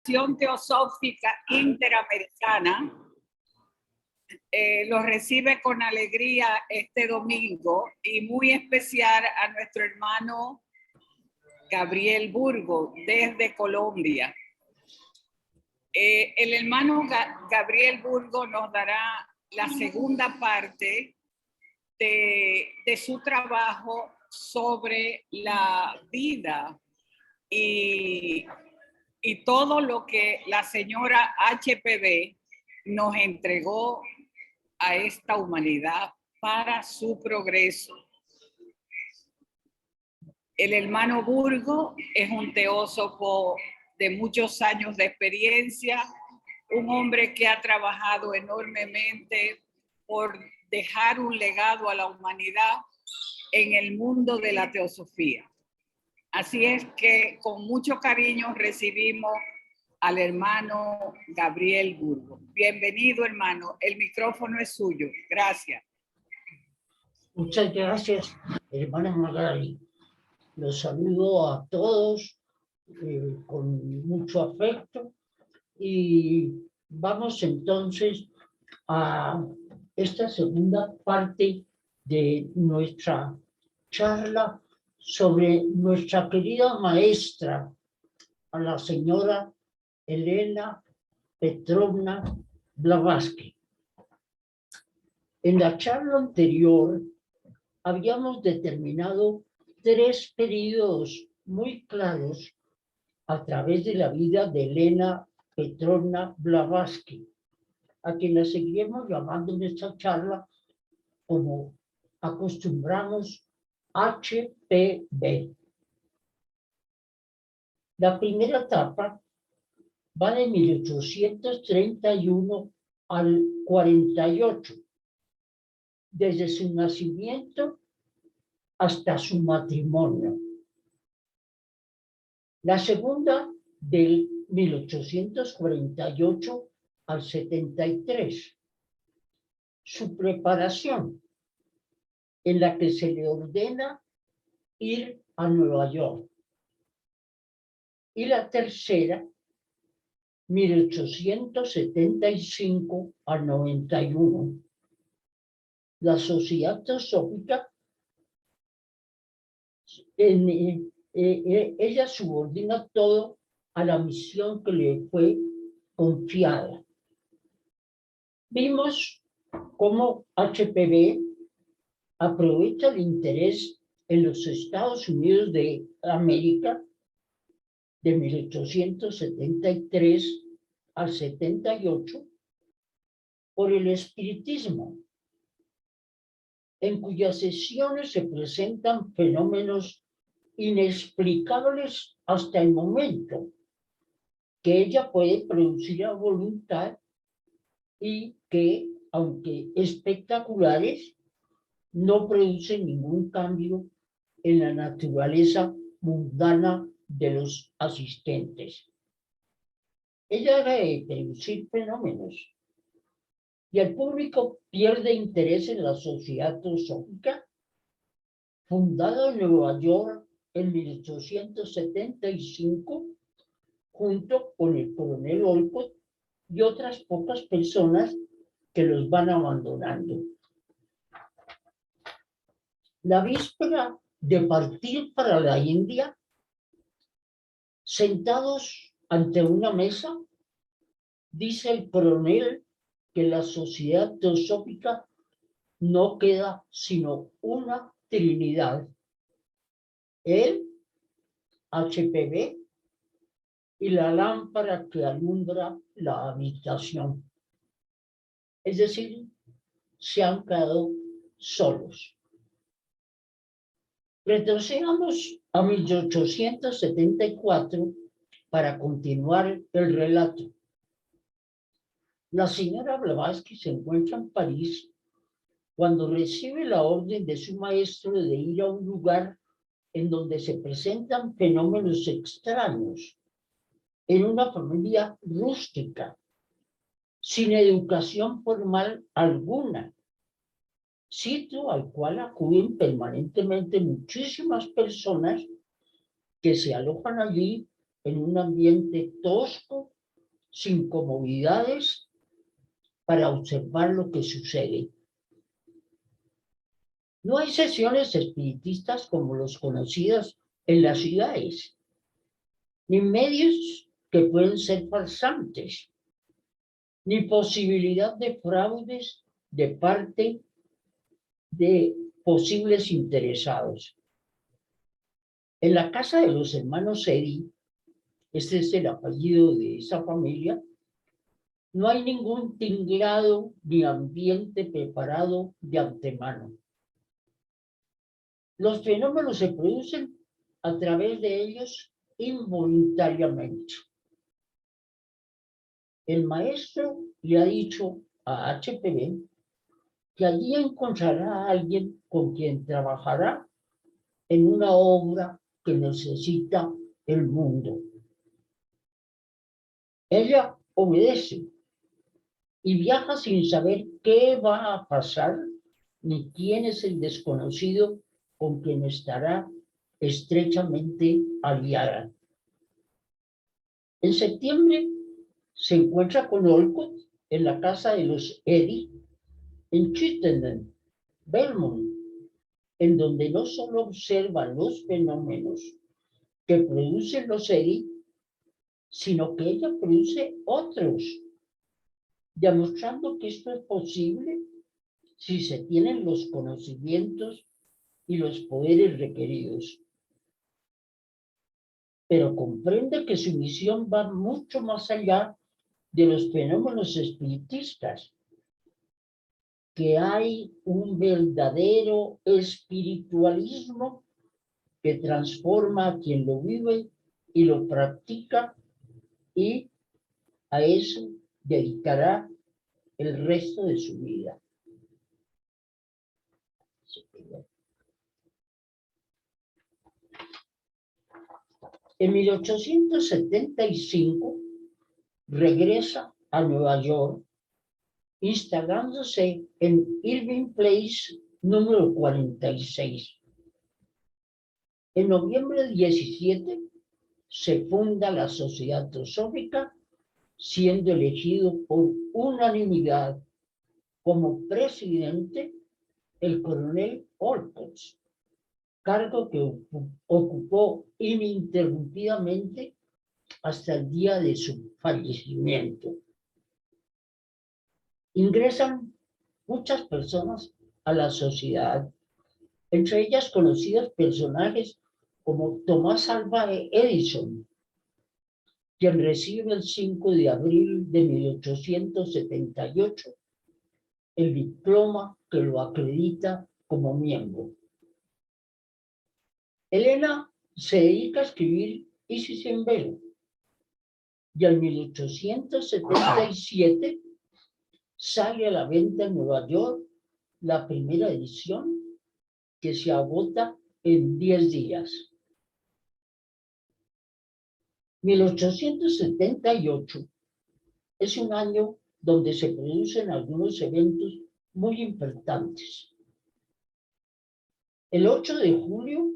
Asociación Teosófica Interamericana los recibe con alegría este domingo y muy especial a nuestro hermano Gabriel Burgo desde Colombia. El hermano Gabriel Burgo nos dará la segunda parte de su trabajo sobre la vida y todo lo que la señora HPV nos entregó a esta humanidad para su progreso. El hermano Burgo es un teósofo de muchos años de experiencia, un hombre que ha trabajado enormemente por dejar un legado a la humanidad en el mundo de la teosofía. Así es que con mucho cariño recibimos al hermano Gabriel Burgo. Bienvenido, hermano. El micrófono es suyo. Gracias. Muchas gracias, hermana Magali. Los saludo a todos con mucho afecto y vamos entonces a esta segunda parte de nuestra charla sobre nuestra querida maestra, a la señora Elena Petrovna Blavatsky. En la charla anterior habíamos determinado 3 periodos muy claros a través de la vida de Elena Petrovna Blavatsky, a quien la seguiremos llamando en esta charla como acostumbramos HPV. La primera etapa va de 1831 al 48, desde su nacimiento hasta su matrimonio. La segunda, del 1848 al 73, su preparación, en la que se le ordena ir a Nueva York. Y la tercera, 1875 al 91, la Sociedad Teosófica, ella subordina todo a la misión que le fue confiada. Vimos cómo HPV aprovecha el interés en los Estados Unidos de América de 1873 al 78 por el espiritismo, en cuyas sesiones se presentan fenómenos inexplicables hasta el momento, que ella puede producir a voluntad y que, aunque espectaculares, no producen ningún cambio en la naturaleza mundana de los asistentes. Ella debe producir fenómenos y el público pierde interés en la Sociedad Teosófica, fundada en Nueva York en 1875, junto con el coronel Olcott y otras pocas personas que los van abandonando. La víspera de partir para la India, sentados ante una mesa, dice el coronel que la Sociedad Teosófica no queda sino una trinidad: él, HPV, y la lámpara que alumbra la habitación. Es decir, se han quedado solos. Retrocedamos a 1874 para continuar el relato. La señora Blavatsky se encuentra en París cuando recibe la orden de su maestro de ir a un lugar en donde se presentan fenómenos extraños, en una familia rústica, sin educación formal alguna, sitio al cual acuden permanentemente muchísimas personas que se alojan allí en un ambiente tosco, sin comodidades, para observar lo que sucede. No hay sesiones espiritistas como los conocidos en las ciudades, ni medios que pueden ser farsantes, ni posibilidad de fraudes de parte de posibles interesados. En la casa de los hermanos Eddy, este es el apellido de esa familia, no hay ningún tinglado ni ambiente preparado de antemano. Los fenómenos se producen a través de ellos involuntariamente. El maestro le ha dicho a HPV que allí encontrará a alguien con quien trabajará en una obra que necesita el mundo. Ella obedece y viaja sin saber qué va a pasar ni quién es el desconocido con quien estará estrechamente aliada. En septiembre se encuentra con Olcott en la casa de los Eddy en Chittenden, Vermont, en donde no solo observa los fenómenos que producen los Eddy, sino que ella produce otros, demostrando que esto es posible si se tienen los conocimientos y los poderes requeridos. Pero comprende que su misión va mucho más allá de los fenómenos espiritistas, que hay un verdadero espiritualismo que transforma a quien lo vive y lo practica, y a eso dedicará el resto de su vida. En 1875 regresa a Nueva York, instalándose en Irving Place número 46. En noviembre 17 se funda la Sociedad Teosófica, siendo elegido por unanimidad como presidente el coronel Olcott, cargo que ocupó ininterrumpidamente hasta el día de su fallecimiento. Ingresan muchas personas a la sociedad, entre ellas conocidos personajes como Tomás Alva Edison, quien recibe el 5 de abril de 1878 el diploma que lo acredita como miembro. Elena se dedica a escribir Isis en velo, y en 1877 sale a la venta en Nueva York la primera edición, que se agota en 10 días. 1878 es un año donde se producen algunos eventos muy importantes. El 8 de julio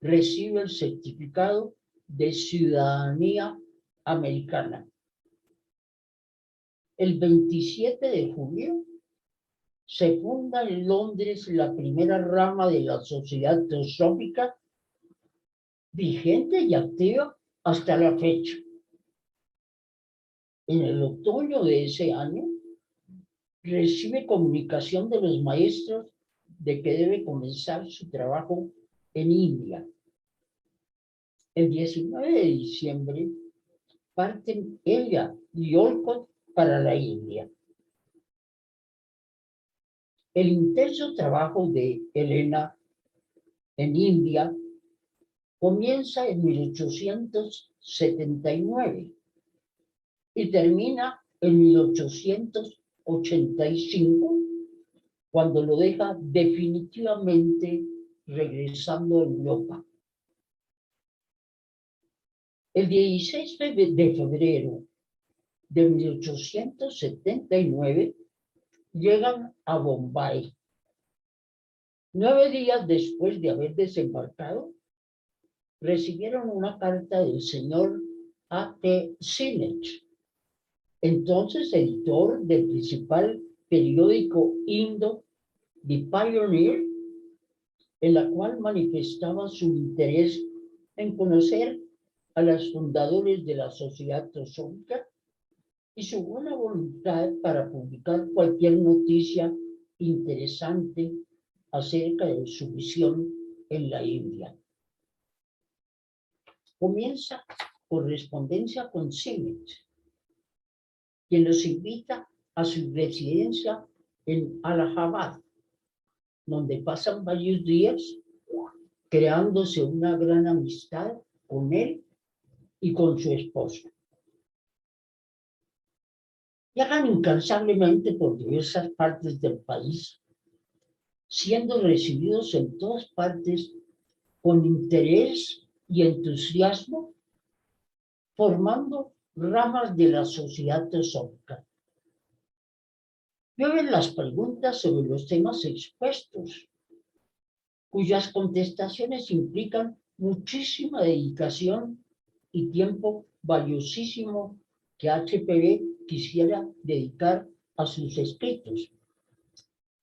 recibe el certificado de ciudadanía americana. El 27 de julio se funda en Londres la primera rama de la Sociedad Teosófica, vigente y activa hasta la fecha. En el otoño de ese año recibe comunicación de los maestros de que debe comenzar su trabajo en India. El 19 de diciembre parten ella y Olcott para la India. El intenso trabajo de Elena en India comienza en 1879 y termina en 1885, cuando lo deja definitivamente regresando a Europa. El 16 de febrero de 1879 llegan a Bombay. 9 días después de haber desembarcado, recibieron una carta del señor A.T. Sinnett, entonces editor del principal periódico indo, The Pioneer, en la cual manifestaba su interés en conocer a los fundadores de la Sociedad Teosófica y su buena voluntad para publicar cualquier noticia interesante acerca de su misión en la India. Comienza correspondencia con Sinnett, quien los invita a su residencia en Allahabad, donde pasan varios días creándose una gran amistad con él y con su esposa. Viajan incansablemente por diversas partes del país, siendo recibidos en todas partes con interés y entusiasmo, formando ramas de la sociedad teosófica. Llueven las preguntas sobre los temas expuestos, cuyas contestaciones implican muchísima dedicación y tiempo valiosísimo que HPV quisiera dedicar a sus escritos.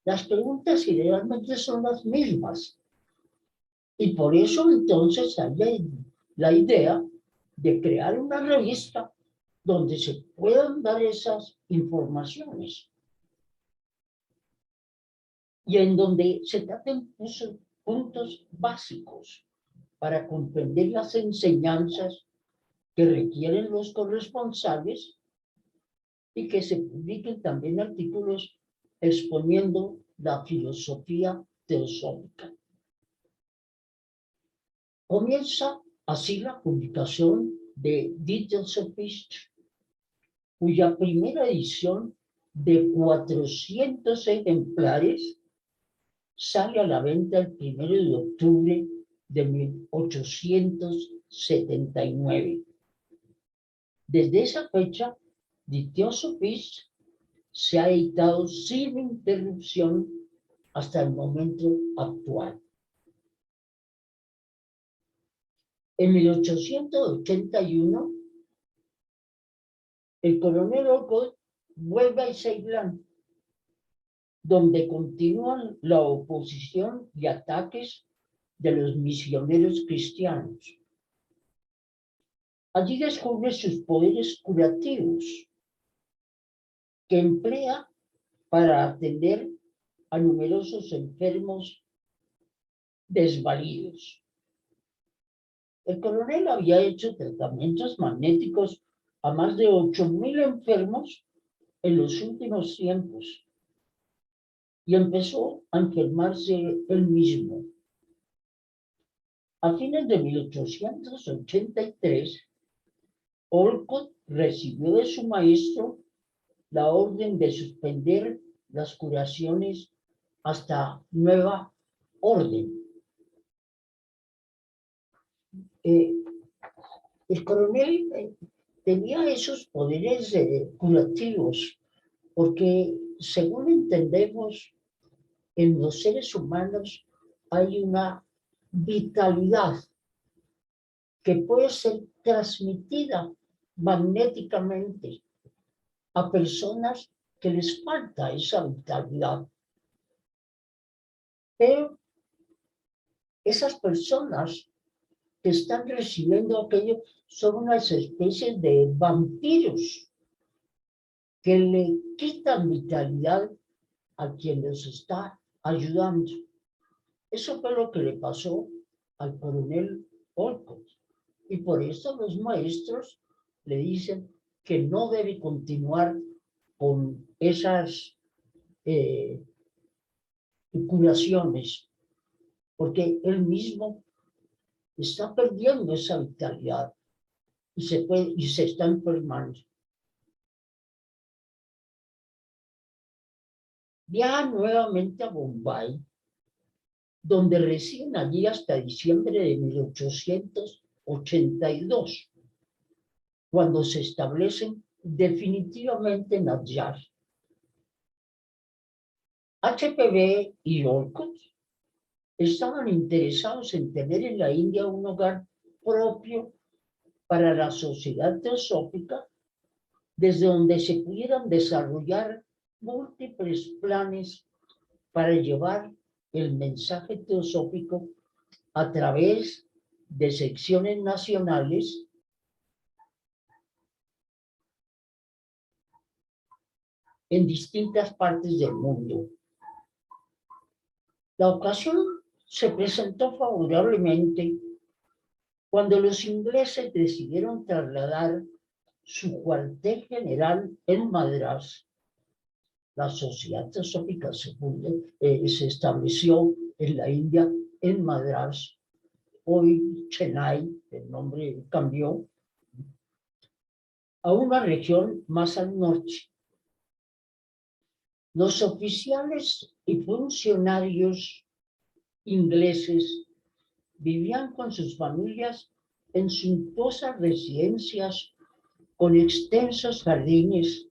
Las preguntas generalmente son las mismas, y por eso entonces hay la idea de crear una revista donde se puedan dar esas informaciones y en donde se traten puntos básicos para comprender las enseñanzas que requieren los corresponsales y que se publiquen también artículos exponiendo la filosofía teosófica. Comienza así la publicación de Die Theosophist, cuya primera edición de 400 ejemplares sale a la venta el 1 de octubre de 1879. Desde esa fecha, Die Theosophist se ha editado sin interrupción hasta el momento actual. En 1881, el coronel Olcott vuelve a Ceilán, donde continúan la oposición y ataques de los misioneros cristianos. Allí descubre sus poderes curativos, que emplea para atender a numerosos enfermos desvalidos. El coronel había hecho tratamientos magnéticos a más de 8,000 enfermos en los últimos tiempos y empezó a enfermarse él mismo. A fines de 1883, Olcott recibió de su maestro la orden de suspender las curaciones hasta nueva orden. El coronel tenía esos poderes curativos porque, según entendemos, en los seres humanos hay una vitalidad que puede ser transmitida magnéticamente a personas que les falta esa vitalidad. Pero esas personas que están recibiendo aquello son unas especies de vampiros que le quitan vitalidad a quien los está ayudando. Eso fue lo que le pasó al coronel Olcott. Y por eso los maestros le dicen que no debe continuar con esas curaciones, porque él mismo está perdiendo esa vitalidad y se está enfermando. Viaja nuevamente a Bombay, donde residen allí hasta diciembre de 1882, cuando se establecen definitivamente en Adyar. HPV y Olcott estaban interesados en tener en la India un hogar propio para la sociedad teosófica, desde donde se pudieran desarrollar múltiples planes para llevar el mensaje teosófico a través de secciones nacionales en distintas partes del mundo. La ocasión se presentó favorablemente cuando los ingleses decidieron trasladar su cuartel general en Madrás. La sociedad teosófica se estableció en la India, en Madrás. Hoy Chennai, el nombre cambió, a una región más al norte. Los oficiales y funcionarios ingleses vivían con sus familias en suntuosas residencias con extensos jardines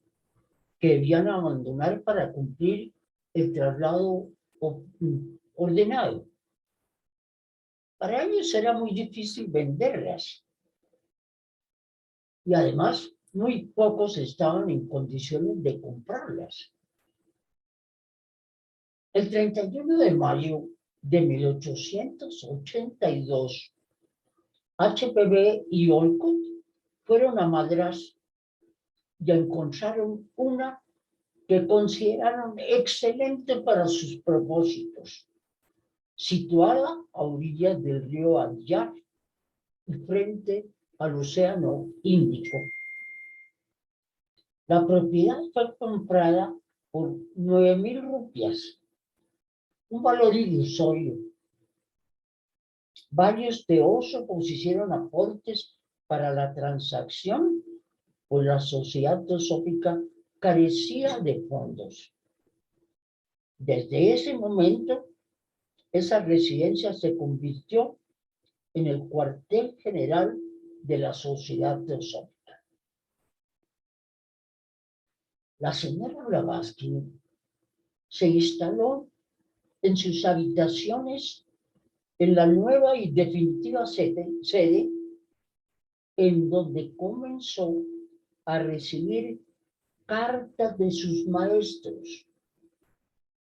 que debían abandonar para cumplir el traslado ordenado. Para ellos era muy difícil venderlas y además muy pocos estaban en condiciones de comprarlas. El 31 de mayo de 1882, HPB y Olcott fueron a Madrás y encontraron una que consideraron excelente para sus propósitos, situada a orillas del río Adyar y frente al Océano Índico. La propiedad fue comprada por 9,000 rupias, un valor ilusorio. Varios teósofos hicieron aportes para la transacción, pues la sociedad teosófica carecía de fondos. Desde ese momento, esa residencia se convirtió en el cuartel general de la sociedad teosófica. La señora Blavatsky se instaló en sus habitaciones en la nueva y definitiva sede, en donde comenzó a recibir cartas de sus maestros,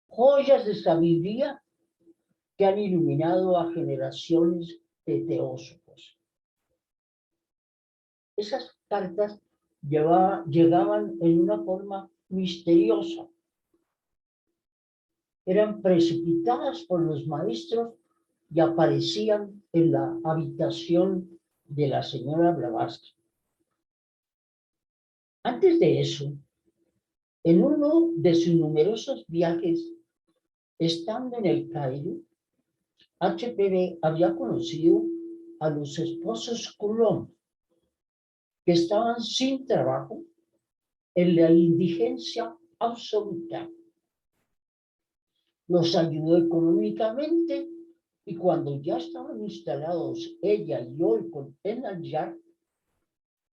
joyas de sabiduría que han iluminado a generaciones de teósofos. Esas cartas llegaban en una forma misteriosa. Eran precipitadas por los maestros y aparecían en la habitación de la señora Blavatsky. Antes de eso, en uno de sus numerosos viajes, estando en el Cairo, HPB había conocido a los esposos Coulomb, que estaban sin trabajo, en la indigencia absoluta. Los ayudó económicamente y cuando ya estaban instalados ella y Olcott en Adyar,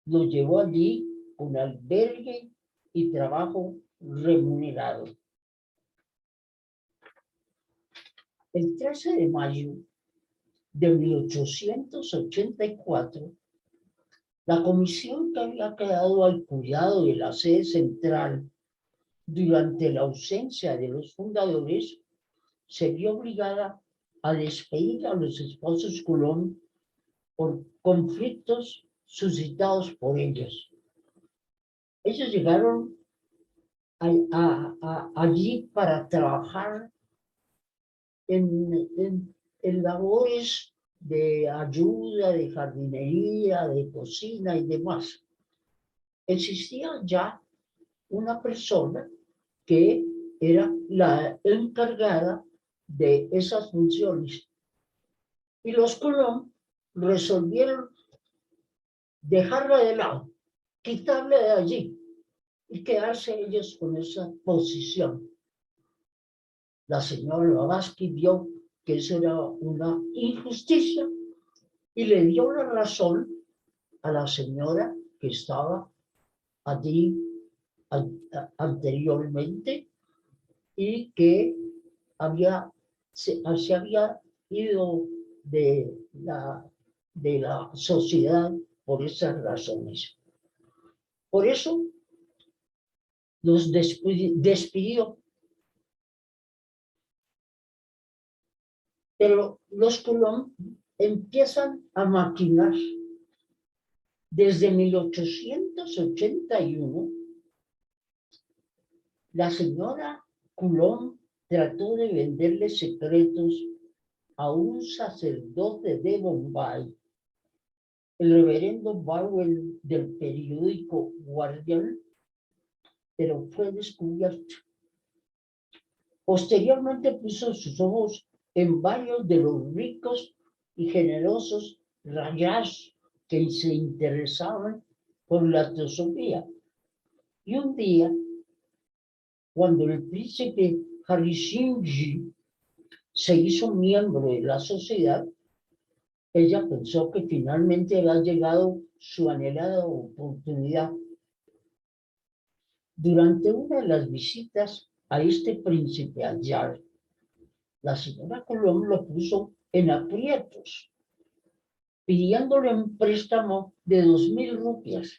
los llevó allí con albergue y trabajo remunerado. El 13 de mayo de 1884, la comisión que había quedado al cuidado de la sede central durante la ausencia de los fundadores se vio obligada a despedir a los esposos Coulomb por conflictos suscitados por ellos. Ellos llegaron allí para trabajar en labores de ayuda, de jardinería, de cocina y demás. Existía ya una persona que era la encargada de esas funciones. Y los Coulomb resolvieron dejarla de lado, quitarle de allí y quedarse ellos con esa posición. La señora Blavatsky vio que eso era una injusticia y le dio la razón a la señora que estaba allí anteriormente y que se había ido de la sociedad por esas razones. Por eso los despidió. Pero los Coulomb empiezan a maquinar. Desde 1881, la señora Coulomb trató de venderle secretos a un sacerdote de Bombay, el reverendo Bowell del periódico Guardian, pero fue descubierto. Posteriormente puso sus ojos en varios de los ricos y generosos rayas que se interesaban por la teosofía. Y un día, cuando el príncipe Hari Singh Ji se hizo miembro de la sociedad, ella pensó que finalmente había llegado su anhelada oportunidad. Durante una de las visitas a este príncipe Ayar, la señora Coulomb lo puso en aprietos, pidiéndole un préstamo de 2,000 rupias.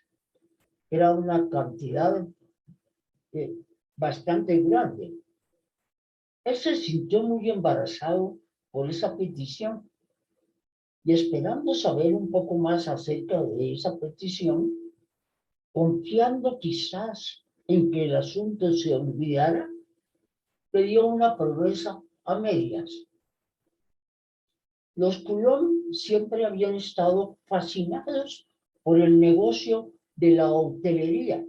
Era una cantidad bastante grande. Él se sintió muy embarazado por esa petición y esperando saber un poco más acerca de esa petición, confiando quizás en que el asunto se olvidara, pidió una promesa a medias. Los Coulomb siempre habían estado fascinados por el negocio de la hotelería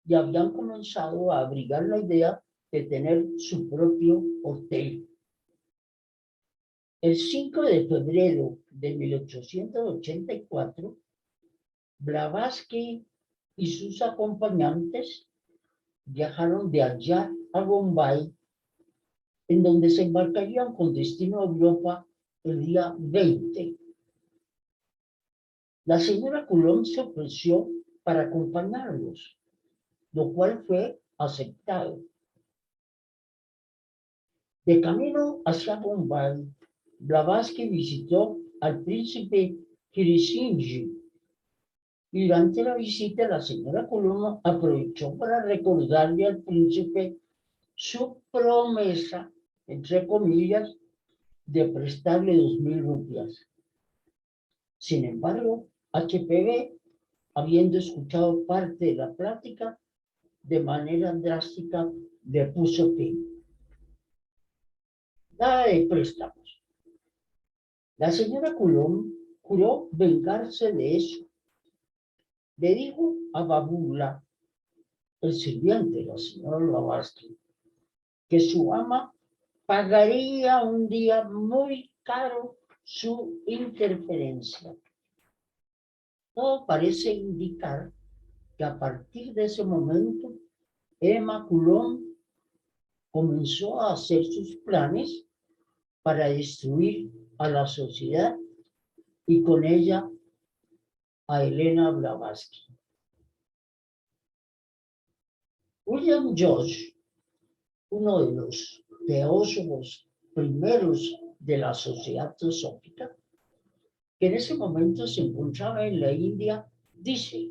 y habían comenzado a abrigar la idea de tener su propio hotel. El 5 de febrero de 1884, Blavatsky y sus acompañantes viajaron de allá a Bombay, en donde se embarcarían con destino a Europa el día 20. La señora Coulomb se ofreció para acompañarlos, lo cual fue aceptado. De camino hacia Bombay, Blavatsky visitó al príncipe Hari Singh Ji. Y durante la visita, la señora Coulomb aprovechó para recordarle al príncipe su promesa, entre comillas, de prestarle 2,000 rupias. Sin embargo, HPV, habiendo escuchado parte de la plática, de manera drástica le puso fin. Nada de préstamos. La señora Coulomb juró vengarse de eso. Le dijo a Babula, el sirviente de la señora Blavatsky, que su ama pagaría un día muy caro su interferencia. Todo parece indicar que a partir de ese momento, Emma Coulomb comenzó a hacer sus planes para destruir a la sociedad y con ella a Elena Blavatsky. William George, uno de los teósofos primeros de la Sociedad Teosófica, que en ese momento se encontraba en la India, dice,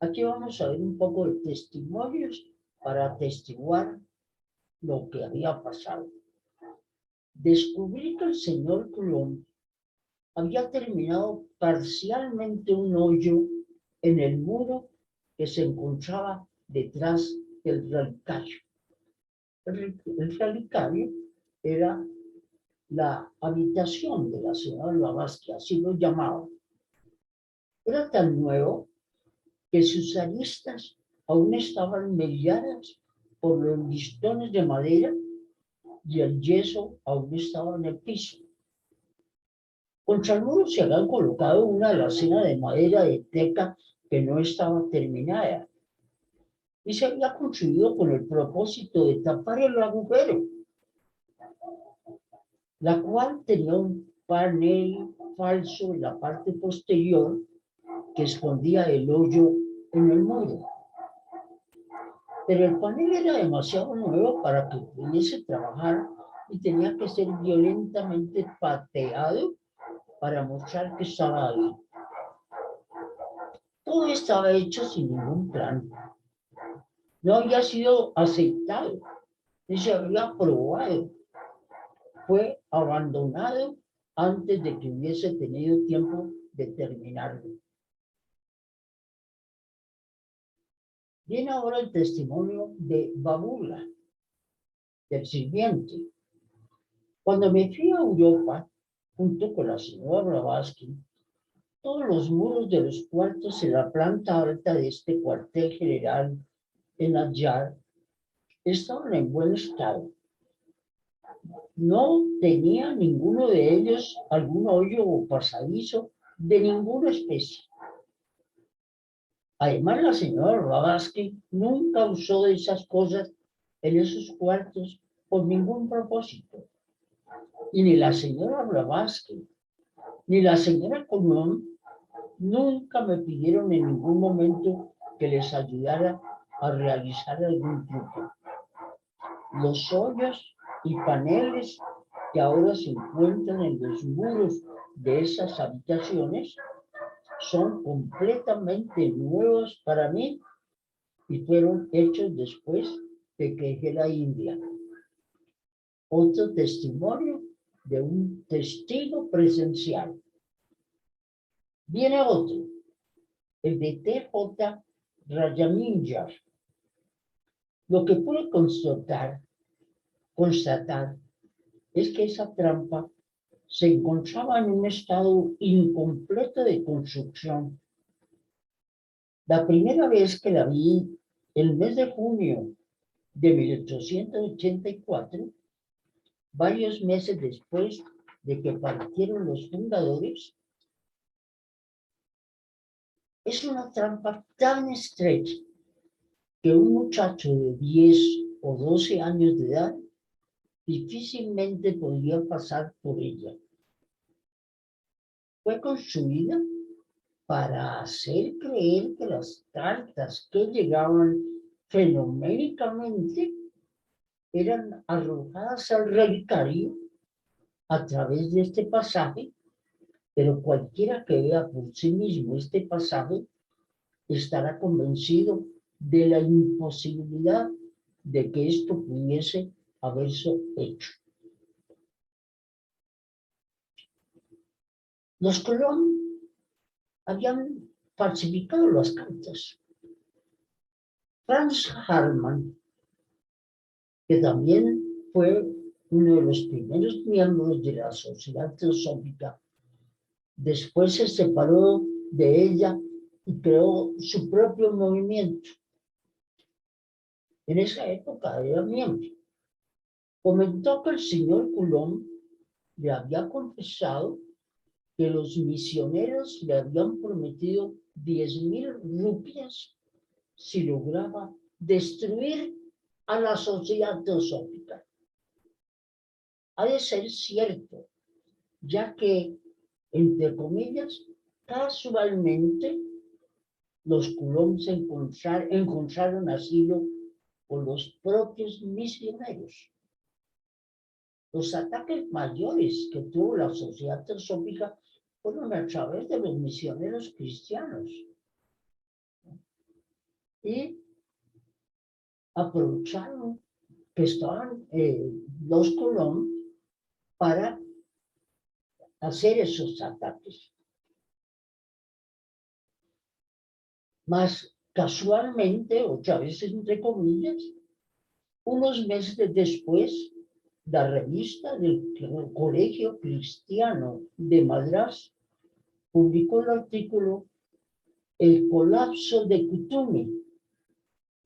aquí vamos a ver un poco de testimonios para atestiguar lo que había pasado. Descubrí que el señor Coulomb había terminado parcialmente un hoyo en el muro que se encontraba detrás del relicario. El relicario era la habitación de la señora Blavatsky, así lo llamaban. Era tan nuevo que sus aristas aún estaban melladas por los listones de madera y el yeso aún estaba en el piso. Contra el muro se habían colocado una alacena de madera de teca que no estaba terminada y se había construido con el propósito de tapar el agujero, la cual tenía un panel falso en la parte posterior que escondía el hoyo en el muro. Pero el panel era demasiado nuevo para que pudiese trabajar y tenía que ser violentamente pateado para mostrar que estaba ahí. Todo estaba hecho sin ningún plan. No había sido aceptado, no se había aprobado. Fue abandonado antes de que hubiese tenido tiempo de terminarlo. Viene ahora el testimonio de Babula, del sirviente. Cuando me fui a Europa, junto con la señora Blavatsky, todos los muros de los cuartos en la planta alta de este cuartel general en Adyar estaban en buen estado. No tenía ninguno de ellos algún hoyo o pasadizo de ninguna especie. Además, la señora Blavatsky nunca usó de esas cosas en esos cuartos por ningún propósito. Y ni la señora Blavatsky ni la señora Colón nunca me pidieron en ningún momento que les ayudara a realizar algún truco. Los hoyos y paneles que ahora se encuentran en los muros de esas habitaciones son completamente nuevos para mí y fueron hechos después de que dejé la India. Otro testimonio de un testigo presencial. Viene otro, el de T.J. Rajaminjar. Lo que pude constatar es que esa trampa se encontraba en un estado incompleto de construcción. La primera vez que la vi, el mes de junio de 1884, varios meses después de que partieron los fundadores, es una trampa tan estrecha que un muchacho de 10 o 12 años de edad difícilmente podía pasar por ella. Fue construida para hacer creer que las cartas que llegaban fenoménicamente eran arrojadas al relicario a través de este pasaje, pero cualquiera que vea por sí mismo este pasaje estará convencido de la imposibilidad de que esto pudiese haberse hecho. Los Colón habían falsificado las cartas. Franz Hartmann, que también fue uno de los primeros miembros de la Sociedad Teosófica, después se separó de ella y creó su propio movimiento. En esa época era miembro. Comentó que el señor Coulomb le había confesado que los misioneros le habían prometido 10,000 rupias si lograba destruir a la Sociedad Teosófica. Ha de ser cierto, ya que, entre comillas, casualmente, los Coulomb encontraron asilo con los propios misioneros. Los ataques mayores que tuvo la Sociedad Teosófica fueron a través de los misioneros cristianos. Y aprovecharon que estaban los Coulomb para hacer esos ataques. Más casualmente, otra vez entre comillas, unos meses después, la revista del Colegio Cristiano de Madrás publicó el artículo El colapso de Kutumi,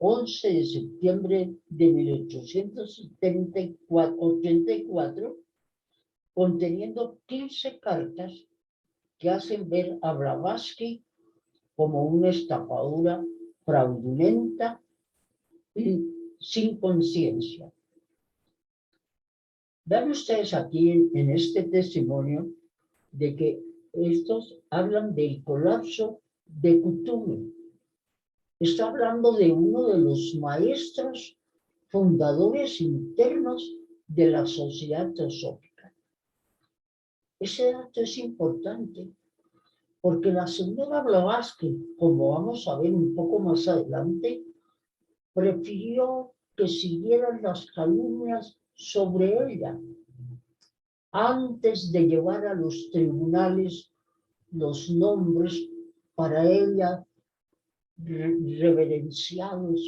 11 de septiembre de 1884, conteniendo 15 cartas que hacen ver a Blavatsky como una estafadora fraudulenta y sin conciencia. Vean ustedes aquí en este testimonio de que estos hablan del colapso de Kutumi. Está hablando de uno de los maestros fundadores internos de la Sociedad Teosófica. Ese dato es importante porque la señora Blavatsky, como vamos a ver un poco más adelante, prefirió que siguieran las calumnias sobre ella antes de llevar a los tribunales los nombres para ella reverenciados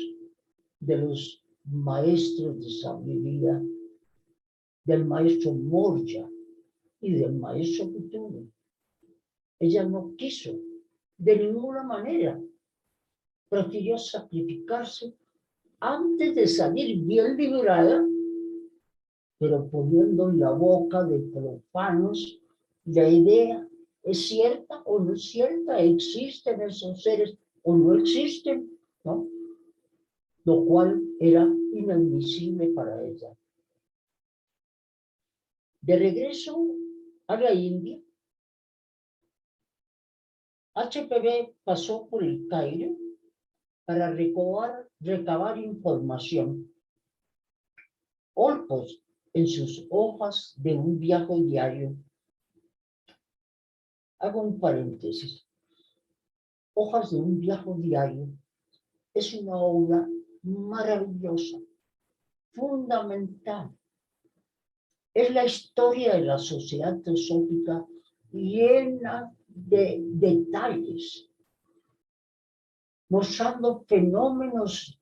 de los maestros de sabiduría, del maestro Moria y del maestro Couture. Ella no quiso de ninguna manera, prefirió sacrificarse antes de salir bien librada, pero poniendo en la boca de profanos la idea, ¿es cierta o no es cierta? ¿Existen esos seres o no existen? ¿No? Lo cual era inadmisible para ella. De regreso a la India, HPV pasó por el Cairo para recabar información. Olcott, en sus hojas de un viaje diario, hago un paréntesis, hojas de un viaje diario, es una obra maravillosa, fundamental. Es la historia de la sociedad teosófica llena de detalles, mostrando fenómenos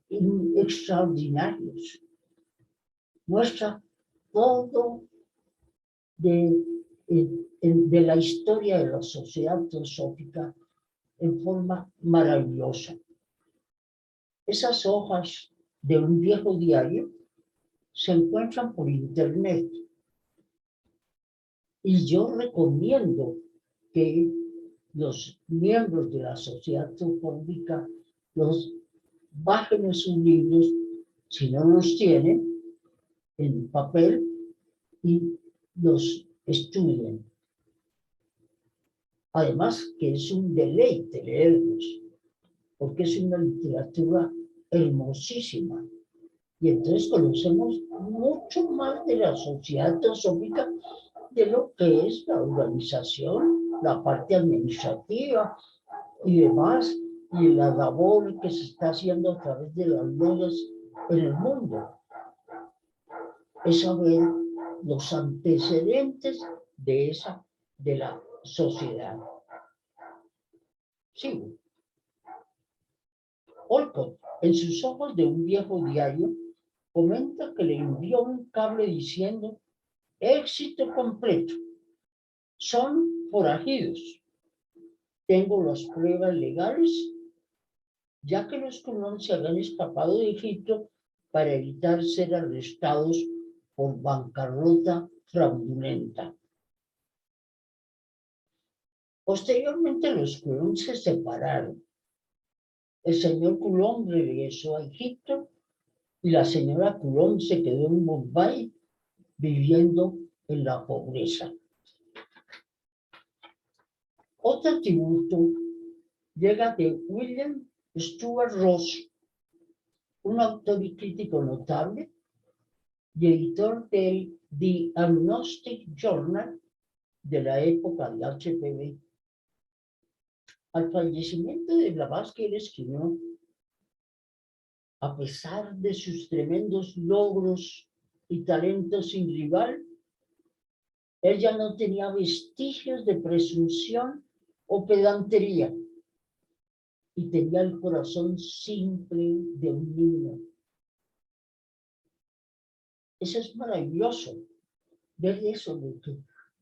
extraordinarios. Muestra todo de la historia de la sociedad teosófica en forma maravillosa. Esas hojas de un viejo diario se encuentran por internet y yo recomiendo que los miembros de la sociedad teosófica los bajen en sus libros, si no los tienen, en papel y los estudien. Además que es un deleite leerlos, porque es una literatura hermosísima. Y entonces conocemos mucho más de la sociedad teosófica de lo que es la organización, la parte administrativa y demás, y la labor que se está haciendo a través de las leyes en el mundo. Es saber los antecedentes de la sociedad. Sigo. Olcott, en sus hojas de un viejo diario, comenta que le envió un cable diciendo: éxito completo. Son forajidos. Tengo las pruebas legales, ya que los colonos se habían escapado de Egipto para evitar ser arrestados por bancarrota fraudulenta. Posteriormente los colonos se separaron. El señor Coulomb regresó a Egipto y la señora Coulomb se quedó en Bombay viviendo en la pobreza. Otro tributo llega de William Stuart Ross, un autor y crítico notable y editor del The Agnostic Journal de la época de HPV. Al fallecimiento de Blavatsky, él escribió: a pesar de sus tremendos logros y talentos sin rival, él ya no tenía vestigios de presunción o pedantería y tenía el corazón simple de un niño. Eso es maravilloso, ver eso, de que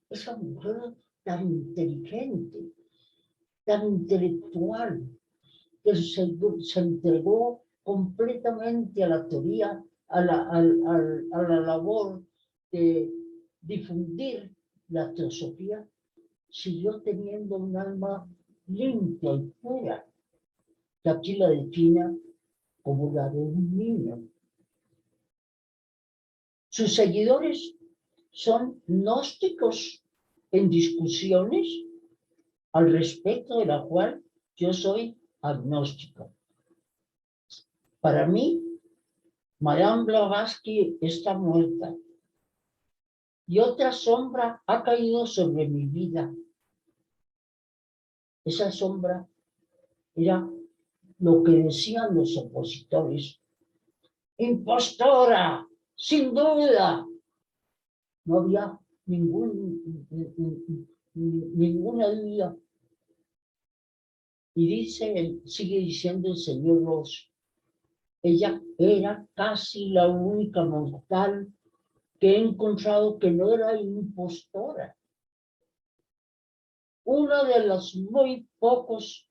esa mujer tan inteligente, tan intelectual, que se entregó completamente a la teoría, a la labor de difundir la teosofía, siguió teniendo un alma limpia y pura, que aquí la define como la de un niño. Sus seguidores son gnósticos en discusiones al respecto de la cual yo soy agnóstico. Para mí, Madame Blavatsky está muerta. y otra sombra ha caído sobre mi vida. Esa sombra era lo que decían los opositores. Impostora, sin duda. No había ninguna duda. Y sigue diciendo el señor Ross, ella era casi la única mortal que he encontrado que no era impostora. Una de los muy pocos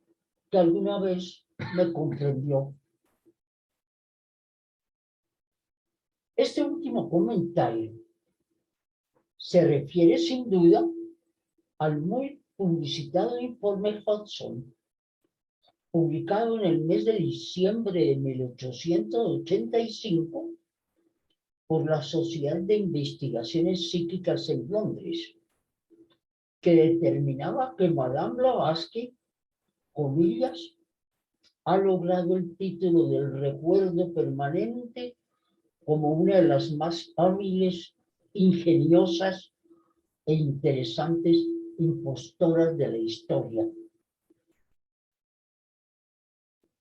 que alguna vez me comprendió. Este último comentario se refiere sin duda al muy publicitado informe Hudson, publicado en el mes de diciembre de 1885 por la Sociedad de Investigaciones Psíquicas en Londres, que determinaba que Madame Blavatsky, comillas, ha logrado el título del recuerdo permanente como una de las más hábiles, ingeniosas e interesantes impostoras de la historia.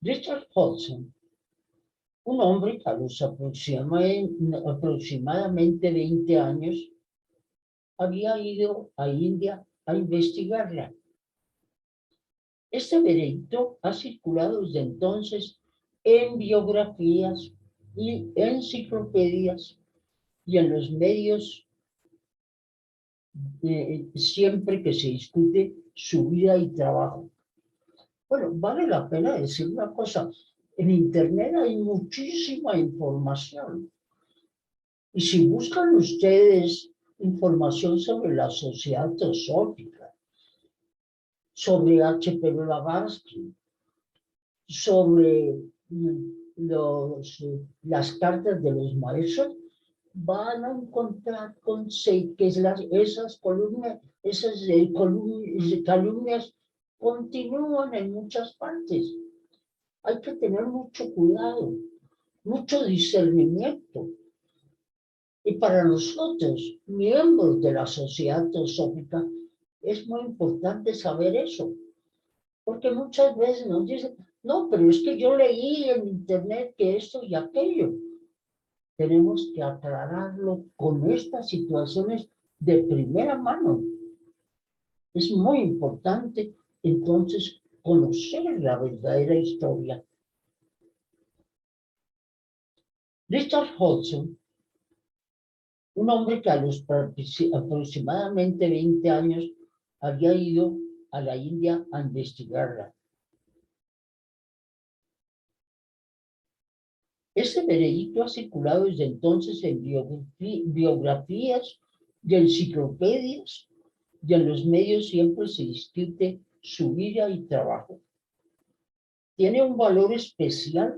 Richard Hudson, un hombre que a los aproximadamente 20 años había ido a India a investigarla. Este veredicto ha circulado desde entonces en biografías y enciclopedias y en los medios siempre que se discute su vida y trabajo. Bueno, vale la pena decir una cosa. En Internet hay muchísima información. Y si buscan ustedes información sobre la sociedad teosófica, sobre H.P. Blavatsky, sobre las cartas de los maestros, van a encontrar que esas calumnias continúan en muchas partes. Hay que tener mucho cuidado, mucho discernimiento. Y para nosotros, miembros de la sociedad teosófica, es muy importante saber eso. Porque muchas veces nos dicen, no, pero es que yo leí en Internet que esto y aquello. Tenemos que aclararlo con estas situaciones de primera mano. Es muy importante, entonces, conocer la verdadera historia. Richard Hudson, un hombre que a los aproximadamente 20 años había ido a la India a investigarla. Este veredicto ha circulado desde entonces en biografías y enciclopedias, y en los medios siempre se discute su vida y trabajo. Tiene un valor especial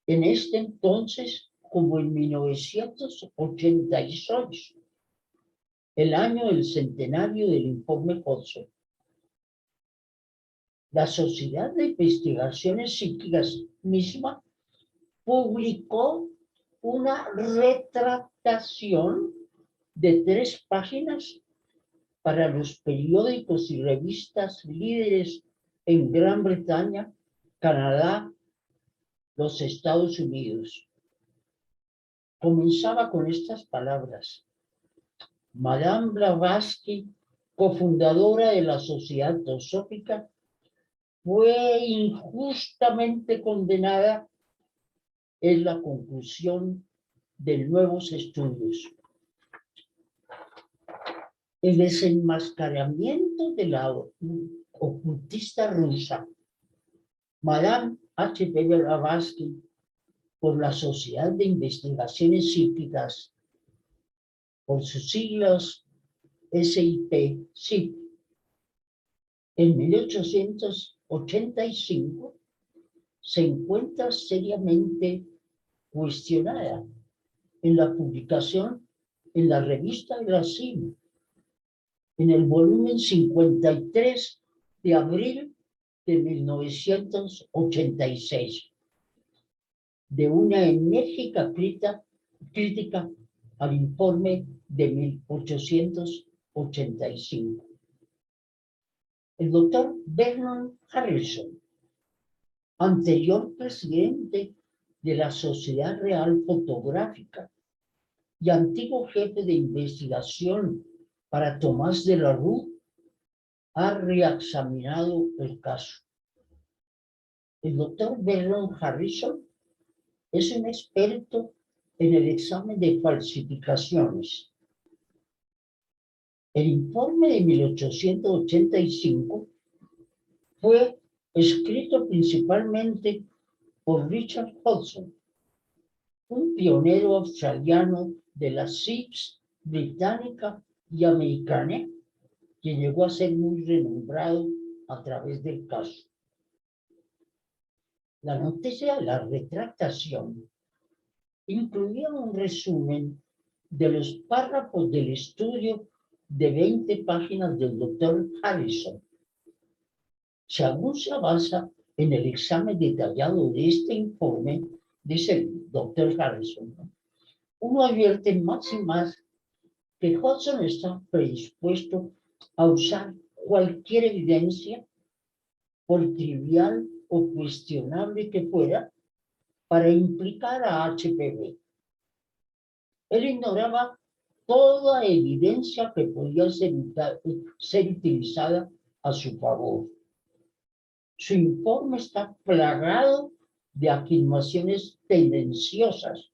en este entonces como en 1986, el año del centenario del informe Hudson. La Sociedad de Investigaciones Psíquicas misma publicó una retractación de 3 páginas para los periódicos y revistas líderes en Gran Bretaña, Canadá, los Estados Unidos. Comenzaba con estas palabras: Madame Blavatsky, cofundadora de la Sociedad Teosófica, fue injustamente condenada. Es la conclusión de nuevos estudios. El desenmascaramiento de la ocultista rusa, Madame H.P. Blavatsky, por la Sociedad de Investigaciones Psíquicas, por sus siglas SIP, en 1885, se encuentra seriamente cuestionada en la publicación en la revista Brasil, en el volumen 53 de abril de 1986, de una enérgica crítica al informe de 1885. El doctor Vernon Harrison, anterior presidente de la Sociedad Real Fotográfica y antiguo jefe de investigación para Tomás de la Rue, ha reexaminado el caso. El doctor Vernon Harrison es un experto en el examen de falsificaciones. El informe de 1885 fue escrito principalmente por Richard Hodgson, un pionero australiano de las SIPs británica y americana, que llegó a ser muy renombrado a través del caso. La noticia de la retractación incluía un resumen de los párrafos del estudio de 20 páginas del doctor Harrison. Si aún se basa en el examen detallado de este informe, dice el doctor Harrison, uno advierte más y más que Hodgson está predispuesto a usar cualquier evidencia, por trivial o cuestionable que fuera, para implicar a HPV. Él ignoraba toda evidencia que podía ser utilizada a su favor. Su informe está plagado de afirmaciones tendenciosas,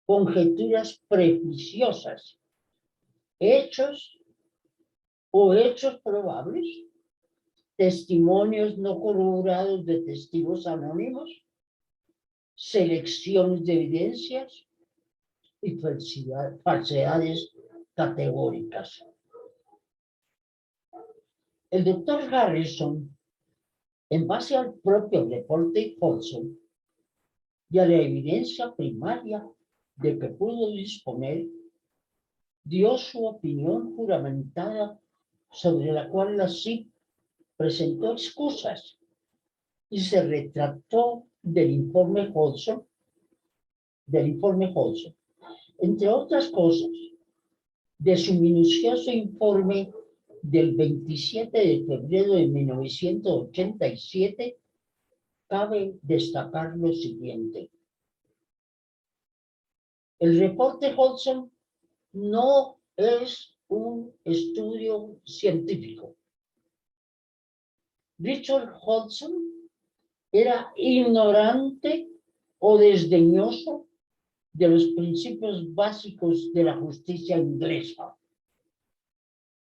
conjeturas prejuiciosas, hechos probables, testimonios no corroborados de testigos anónimos, selecciones de evidencias y falsedades categóricas. El doctor Harrison, en base al propio reporte de Hodgson y a la evidencia primaria de que pudo disponer, dio su opinión juramentada sobre la cual la CIP presentó excusas y se retractó del informe Hodgson. Entre otras cosas, de su minucioso informe del 27 de febrero de 1987, cabe destacar lo siguiente. El reporte Hodgson no es un estudio científico. Richard Hodgson era ignorante o desdeñoso de los principios básicos de la justicia inglesa.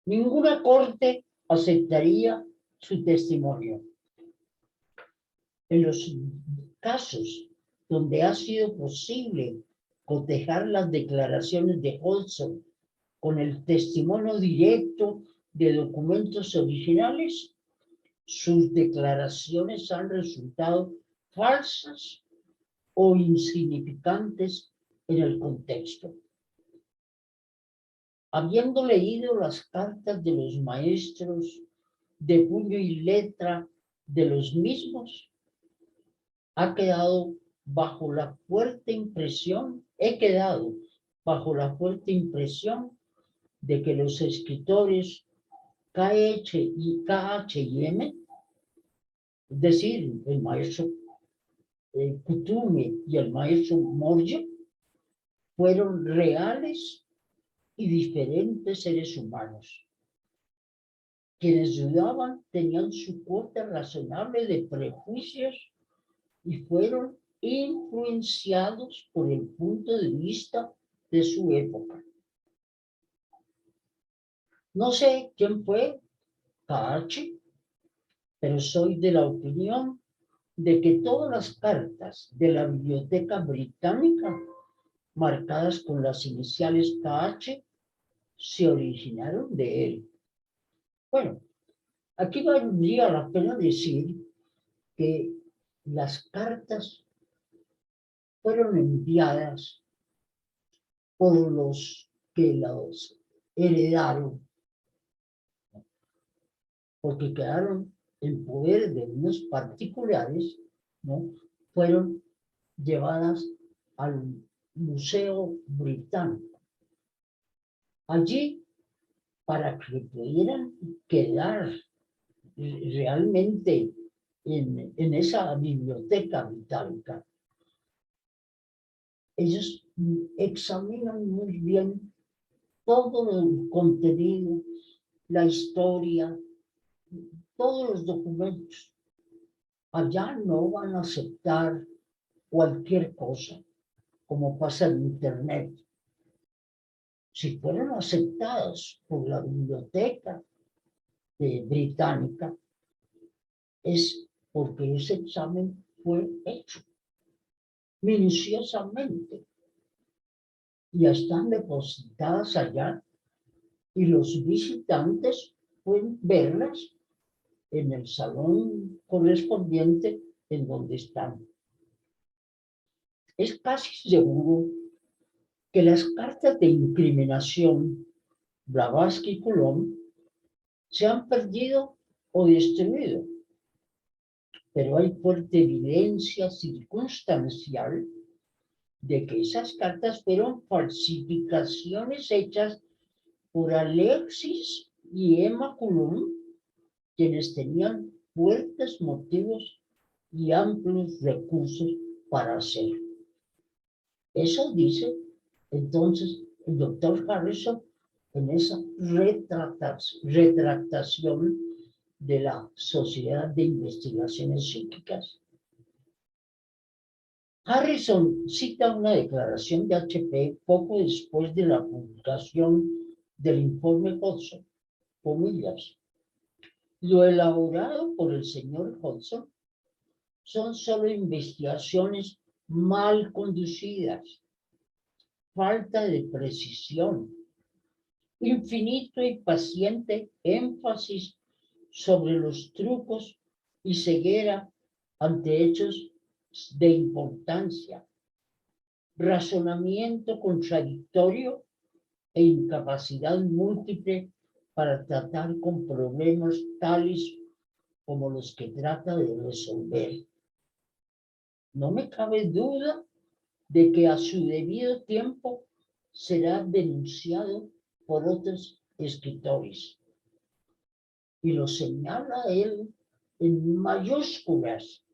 Ninguna corte aceptaría su testimonio. En los casos donde ha sido posible cotejar las declaraciones de Hodgson con el testimonio directo de documentos originales, sus declaraciones han resultado falsas o insignificantes en el contexto. Habiendo leído las cartas de los maestros de puño y letra de los mismos, he quedado bajo la fuerte impresión de que los escritores KH y M, es decir, el maestro Kutume y el maestro Morge, fueron reales y diferentes seres humanos. Quienes dudaban tenían su cuota razonable de prejuicios y fueron influenciados por el punto de vista de su época. No sé quién fue KH, pero soy de la opinión de que todas las cartas de la Biblioteca Británica marcadas con las iniciales KH se originaron de él. Bueno, aquí valdría la pena decir que las cartas fueron enviadas por los que las heredaron, porque quedaron en poder de unos particulares, ¿no? Fueron llevadas al Museo Británico. allí para que pudieran quedar realmente en esa biblioteca británica. Ellos examinan muy bien todo el contenido, la historia, todos los documentos. Allá no van a aceptar cualquier cosa, como pasa en Internet. Si fueron aceptadas por la biblioteca británica, es porque ese examen fue hecho minuciosamente y están depositadas allá y los visitantes pueden verlas en el salón correspondiente en donde están. Es casi seguro que las cartas de incriminación Blavatsky y Coulomb se han perdido o destruido, pero hay fuerte evidencia circunstancial de que esas cartas fueron falsificaciones hechas por Alexis y Emma Coulomb, quienes tenían fuertes motivos y amplios recursos para hacerlo. Eso dice entonces el doctor Harrison en esa retractación de la Sociedad de Investigaciones Psíquicas. Harrison cita una declaración de HP poco después de la publicación del informe Hodgson, comillas. Lo elaborado por el señor Hodgson son solo investigaciones mal conducidas, falta de precisión, infinito y paciente énfasis sobre los trucos y ceguera ante hechos de importancia, razonamiento contradictorio e incapacidad múltiple para tratar con problemas tales como los que trata de resolver. No me cabe duda de que a su debido tiempo será denunciado por otros escritores. Y lo señala él en mayúsculas.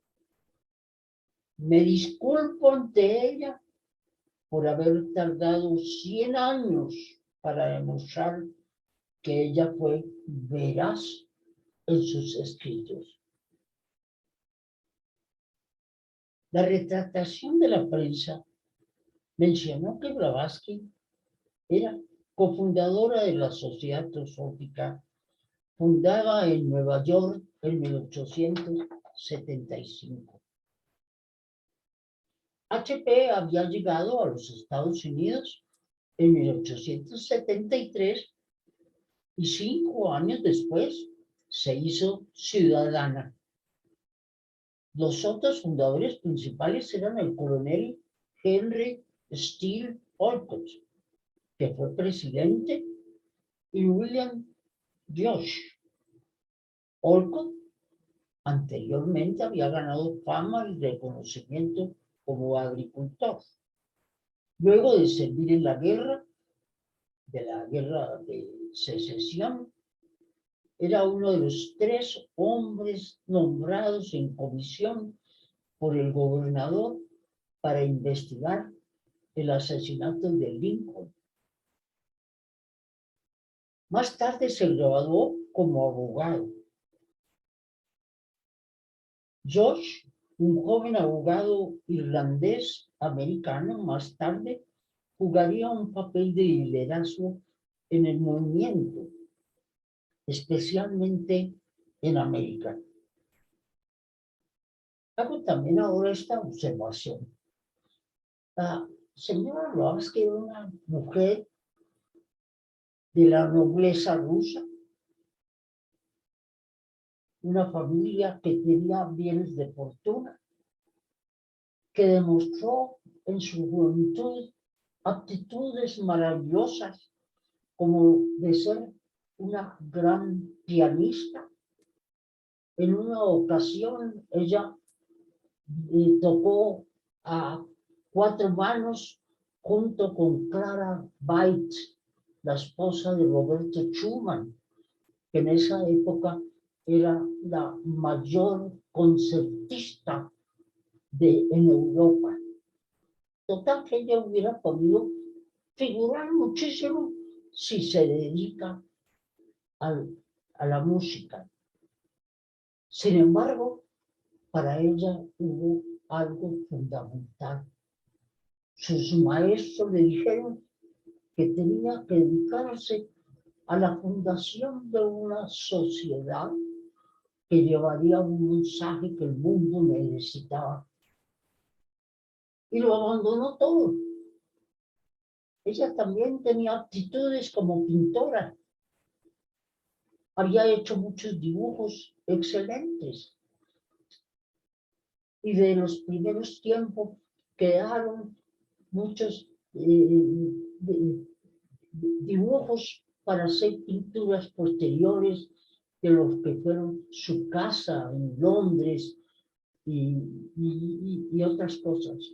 Me disculpo ante ella por haber tardado 100 años para demostrar que ella fue veraz en sus escritos. La retractación de la prensa mencionó que Blavatsky era cofundadora de la Sociedad Teosófica, fundada en Nueva York en 1875. HP había llegado a los Estados Unidos en 1873 y 5 años después se hizo ciudadana. Los otros fundadores principales eran el coronel Henry Steele Olcott, que fue presidente, y William Josh. Olcott anteriormente había ganado fama y reconocimiento como agricultor. Luego de servir en la guerra de secesión, era uno de los 3 hombres nombrados en comisión por el gobernador para investigar el asesinato de Lincoln. Más tarde se graduó como abogado. Josh, un joven abogado irlandés americano, más tarde jugaría un papel de liderazgo en el movimiento, especialmente en América. Hago también ahora esta observación. La señora Blavatsky era una mujer de la nobleza rusa, una familia que tenía bienes de fortuna, que demostró en su juventud aptitudes maravillosas como de ser una gran pianista. En una ocasión ella tocó a 4 manos junto con Clara Byte, la esposa de Roberto Schumann, que en esa época era la mayor concertista en Europa. Total que ella hubiera podido figurar muchísimo si se dedica a la música. Sin embargo, para ella hubo algo fundamental. Sus maestros le dijeron que tenía que dedicarse a la fundación de una sociedad que llevaría un mensaje que el mundo necesitaba. Y lo abandonó todo. Ella también tenía aptitudes como pintora. Había hecho muchos dibujos excelentes. Y de los primeros tiempos quedaron muchos dibujos para hacer pinturas posteriores de los que fueron su casa en Londres y otras cosas.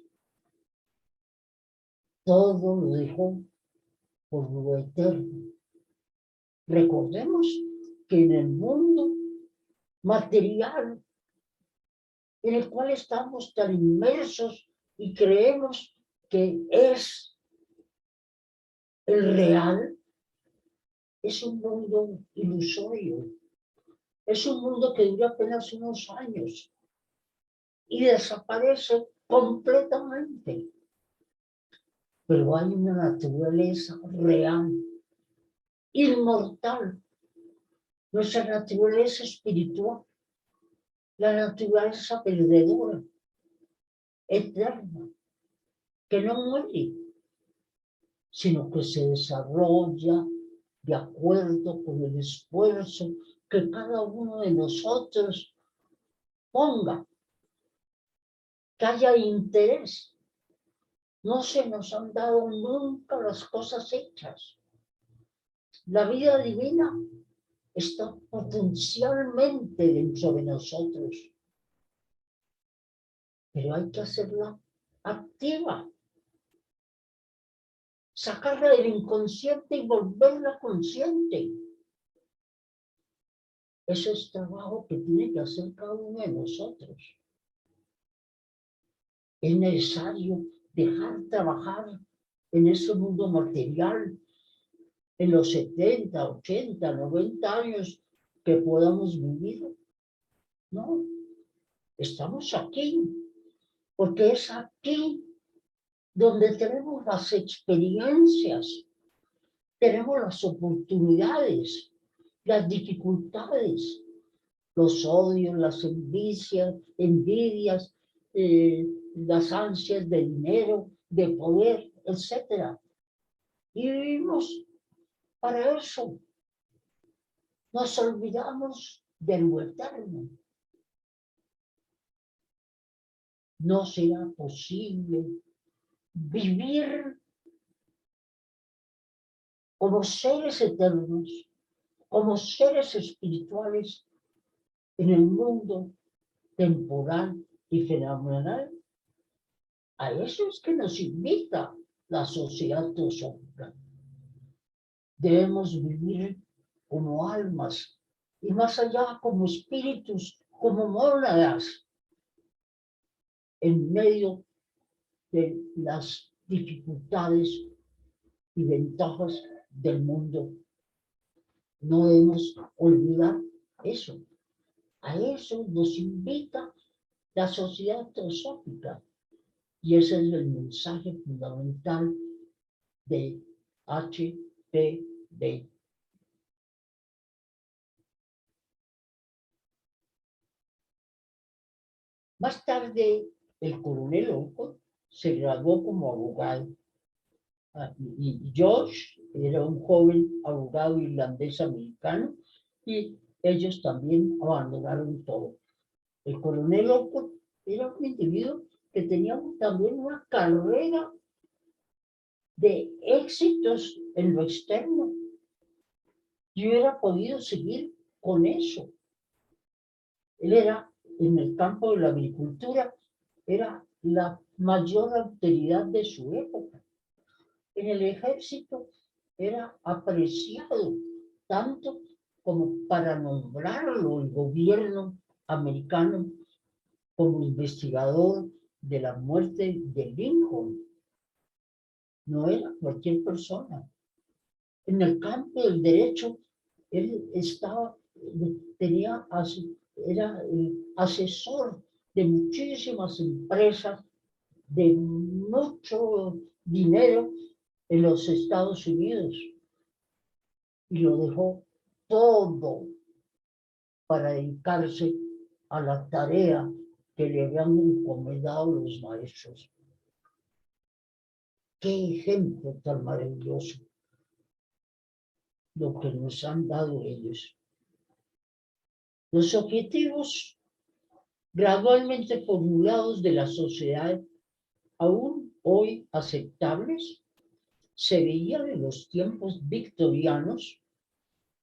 Todo lo dejó por lo eterno. Recordemos que en el mundo material en el cual estamos tan inmersos y creemos que es el real, es un mundo ilusorio, es un mundo que dura apenas unos años y desaparece completamente. Pero hay una naturaleza real, inmortal, nuestra naturaleza espiritual, la naturaleza perdedora, eterna, que no muere, sino que se desarrolla de acuerdo con el esfuerzo que cada uno de nosotros ponga, que haya interés. No se nos han dado nunca las cosas hechas. La vida divina está potencialmente dentro de nosotros, pero hay que hacerla activa, sacarla del inconsciente y volverla consciente. Ese es trabajo que tiene que hacer cada uno de nosotros. Es necesario dejar trabajar en ese mundo material en los 70, 80, 90 años que podamos vivir. No, estamos aquí, porque es aquí donde tenemos las experiencias, tenemos las oportunidades, las dificultades, los odios, las envidias, las ansias de dinero, de poder, etc. Y vivimos para eso. Nos olvidamos de lo eterno. No será posible vivir como seres eternos, como seres espirituales en el mundo temporal y fenomenal. A eso es que nos invita la sociedad teosófica. Debemos vivir como almas y más allá como espíritus, como mónadas, en medio de las dificultades y ventajas del mundo. No debemos olvidar eso. A eso nos invita la sociedad teosófica. Y ese es el mensaje fundamental de HPD. Más tarde, el coronel Olcott se graduó como abogado. Y George era un joven abogado irlandés americano y ellos también abandonaron todo. El coronel Olcott era un individuo que tenía también una carrera de éxitos en lo externo y hubiera podido seguir con eso. Él era, en el campo de la agricultura, era la mayor autoridad de su época. En el ejército era apreciado tanto como para nombrarlo el gobierno americano como investigador de la muerte de Lincoln. No era cualquier persona. En el campo del derecho, él era el asesor de muchísimas empresas de mucho dinero en los Estados Unidos y lo dejó todo para dedicarse a la tarea que le habían encomendado los maestros. Qué ejemplo tan maravilloso lo que nos han dado ellos. Los objetivos gradualmente formulados de la sociedad, aún hoy aceptables, se veían en los tiempos victorianos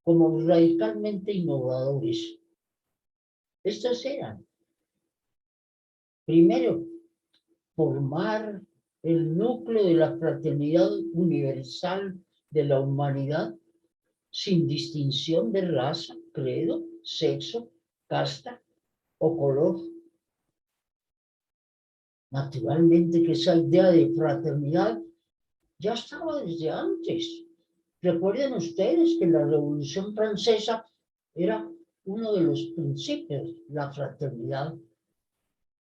como radicalmente innovadores. Estos eran, primero, formar el núcleo de la fraternidad universal de la humanidad sin distinción de raza, credo, sexo, casta o color. Naturalmente que esa idea de fraternidad ya estaba desde antes. Recuerden ustedes que la Revolución Francesa era uno de los principios, la fraternidad.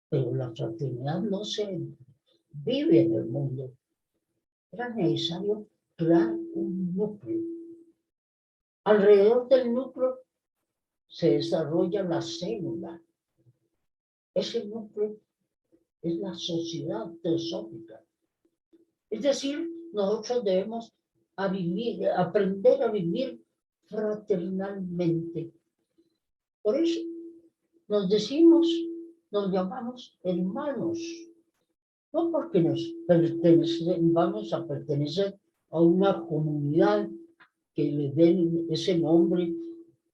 Pero la fraternidad no se vive en el mundo. Era necesario crear un núcleo. Alrededor del núcleo se desarrolla la célula. Ese núcleo es la sociedad teosófica. Es decir, nosotros debemos aprender a vivir fraternalmente. Por eso nos llamamos hermanos. No porque vamos a pertenecer a una comunidad que le den ese nombre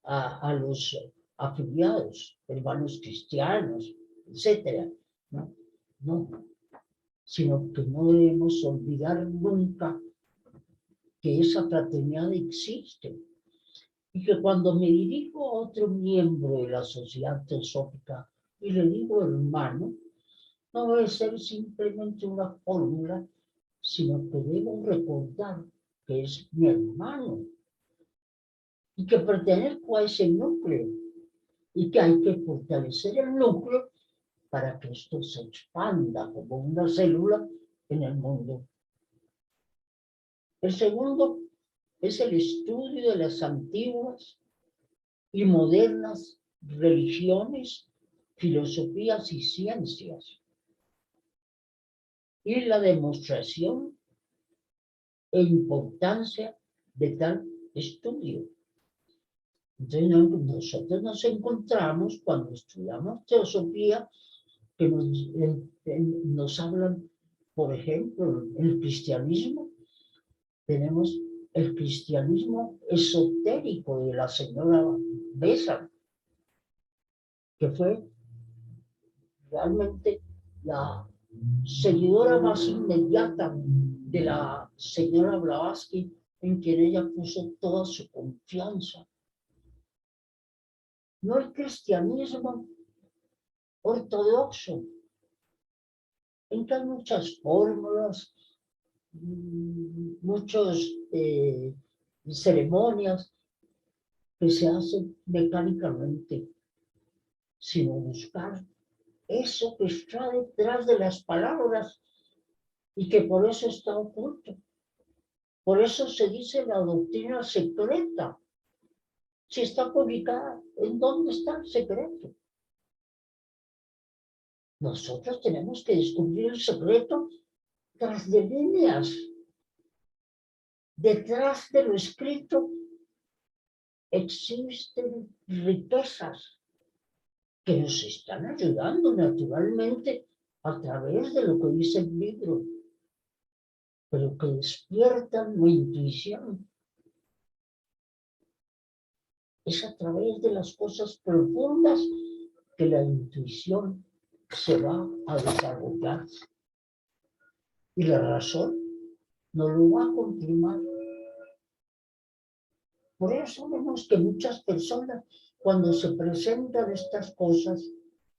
a los afiliados, hermanos cristianos, etc. No, sino que no debemos olvidar nunca que esa fraternidad existe y que cuando me dirijo a otro miembro de la sociedad teosófica y le digo hermano, no debe ser simplemente una fórmula, sino que debo recordar que es mi hermano y que pertenezco a ese núcleo y que hay que fortalecer el núcleo para que esto se expanda como una célula en el mundo. El segundo es el estudio de las antiguas y modernas religiones, filosofías y ciencias, y la demostración e importancia de tal estudio. Entonces, nosotros nos encontramos cuando estudiamos teosofía que nos hablan, por ejemplo, el cristianismo. Tenemos el cristianismo esotérico de la señora Besa, que fue realmente la seguidora más inmediata de la señora Blavatsky, en quien ella puso toda su confianza. No el cristianismo ortodoxo, en que hay muchas fórmulas, muchas ceremonias que se hacen mecánicamente, sino buscar eso que está detrás de las palabras y que por eso está oculto. Por eso se dice la doctrina secreta. Si está publicada, ¿en dónde está el secreto? Nosotros tenemos que descubrir el secreto tras de líneas. Detrás de lo escrito existen riquezas que nos están ayudando naturalmente a través de lo que dice el libro, pero que despiertan mi intuición. Es a través de las cosas profundas que la intuición se va a desarrollar. Y la razón nos lo va a confirmar. Por eso vemos que muchas personas, cuando se presentan estas cosas,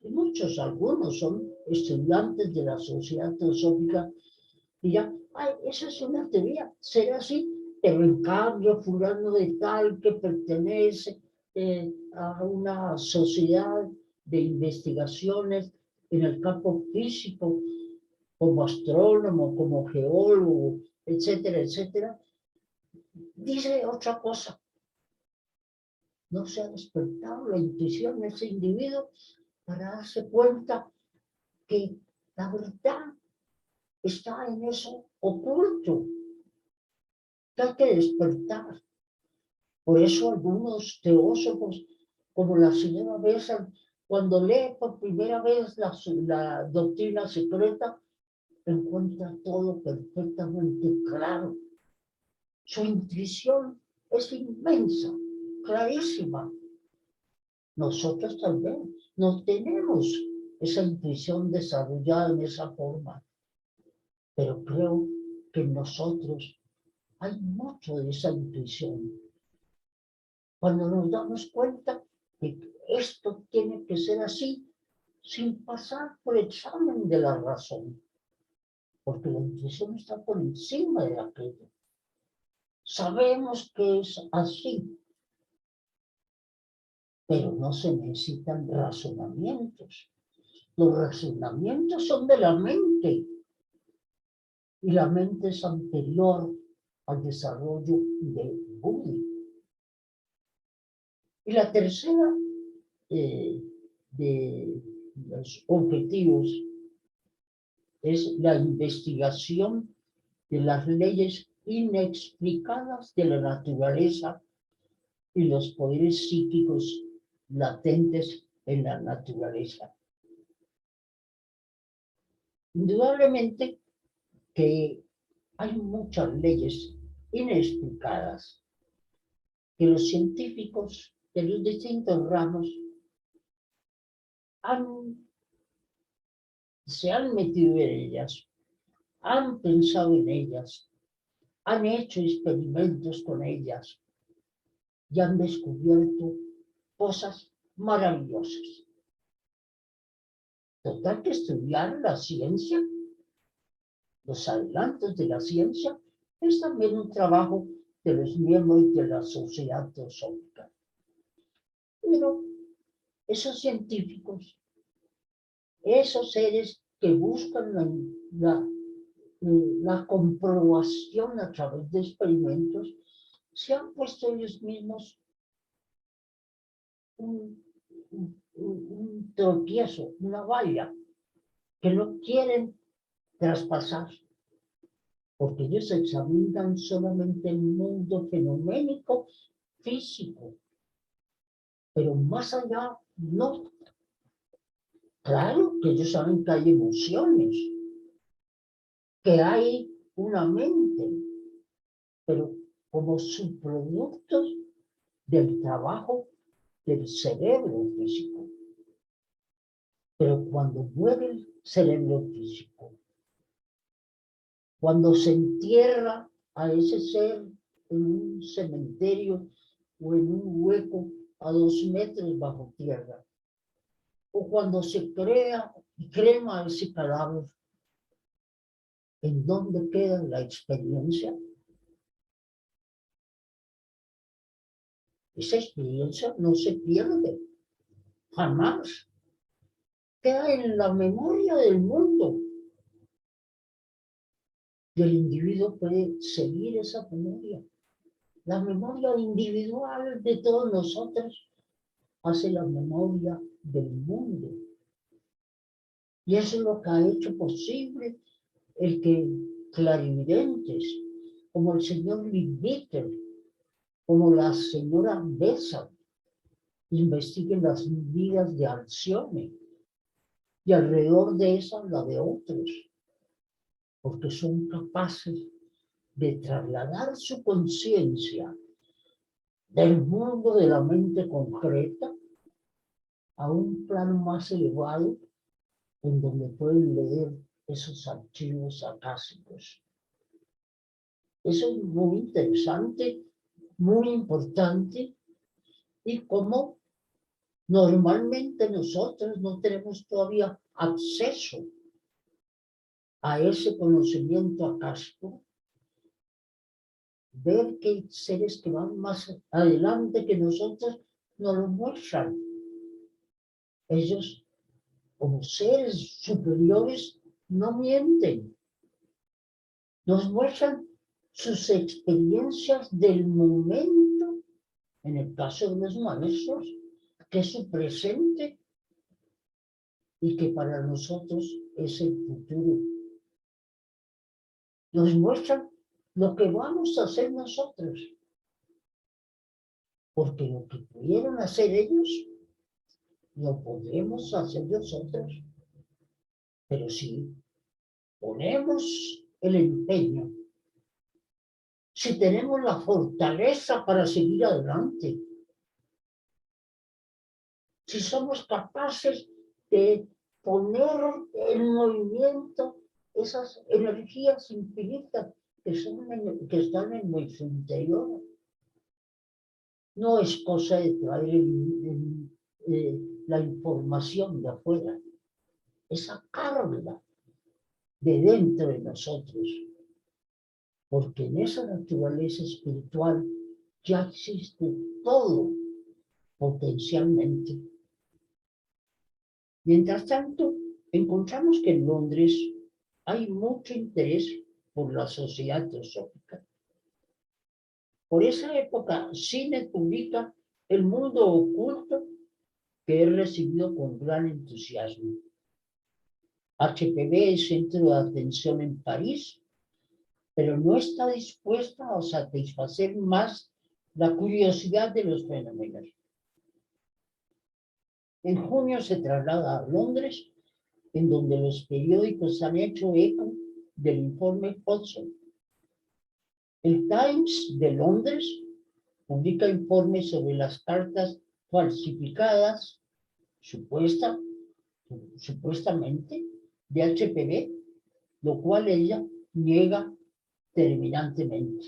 y algunos son estudiantes de la Sociedad Teosófica, y ya, ay, esa es una teoría, será así, pero en cambio fulano de tal que pertenece a una sociedad de investigaciones en el campo físico, como astrónomo, como geólogo, etcétera, etcétera, dice otra cosa. No se ha despertado la intuición de ese individuo para darse cuenta que la verdad está en eso oculto, que hay que despertar. Por eso algunos teósofos, como la señora Bessel, cuando lee por primera vez la doctrina secreta, encuentra todo perfectamente claro. Su intuición es inmensa, clarísima. Nosotros tal vez no tenemos esa intuición desarrollada en esa forma, pero creo que en nosotros hay mucho de esa intuición. Cuando nos damos cuenta de que esto tiene que ser así, sin pasar por el examen de la razón, porque la intuición está por encima de aquello. Sabemos que es así, pero no se necesitan razonamientos. Los razonamientos son de la mente, y la mente es anterior al desarrollo de Buddhi. Y la tercera de los objetivos es la investigación de las leyes inexplicadas de la naturaleza y los poderes psíquicos latentes en la naturaleza. Indudablemente que hay muchas leyes inexplicadas que los científicos de los distintos ramos se han metido en ellas, han pensado en ellas, han hecho experimentos con ellas y han descubierto cosas maravillosas. Total que estudiar la ciencia, los adelantos de la ciencia, es también un trabajo de los miembros de la Sociedad Teosófica. Pero esos científicos, esos seres que buscan la comprobación a través de experimentos, se han puesto ellos mismos un tropiezo, una valla, que no quieren traspasar, porque ellos examinan solamente el mundo fenoménico físico, pero más allá no. Claro que ellos saben que hay emociones, que hay una mente, pero como subproductos del trabajo del cerebro físico. Pero cuando muere el cerebro físico, cuando se entierra a ese ser en un cementerio o en un hueco a 2 metros bajo tierra, o cuando se crema ese cadáver, ¿en dónde queda la experiencia? Esa experiencia no se pierde, jamás. Queda en la memoria del mundo. Y el individuo puede seguir esa memoria. La memoria individual de todos nosotros hace la memoria del mundo. Y eso es lo que ha hecho posible el que clarividentes, como el señor Leadbeater, como la señora Bessel, investiguen las vidas de Alcione y alrededor de esas la de otros, porque son capaces de trasladar su conciencia del mundo de la mente concreta a un plano más elevado en donde pueden leer esos archivos acásicos. Eso es muy interesante muy importante y como normalmente nosotros no tenemos todavía acceso a ese conocimiento acaso, ver que hay seres que van más adelante que nosotros nos lo muestran. Ellos, como seres superiores, no mienten. Nos muestran sus experiencias del momento, en el caso de los maestros, que es su presente y que para nosotros es el futuro. Nos muestran lo que vamos a hacer nosotros, porque lo que pudieron hacer ellos, lo podemos hacer nosotros, pero si ponemos el empeño, si tenemos la fortaleza para seguir adelante, si somos capaces de poner en movimiento esas energías infinitas que están en nuestro interior. No es cosa de traer la información de afuera, es sacarla de dentro de nosotros, porque en esa naturaleza espiritual ya existe todo potencialmente. Mientras tanto, encontramos que en Londres hay mucho interés por la sociedad teosófica. Por esa época, Cine publica El mundo oculto, que he recibido con gran entusiasmo. HPV es centro de atención en París, pero no está dispuesta a satisfacer más la curiosidad de los fenómenos. En junio se traslada a Londres, en donde los periódicos han hecho eco del informe Hodgson. El Times de Londres publica informes sobre las cartas falsificadas, supuestamente, de HPV, lo cual ella niega terminantemente.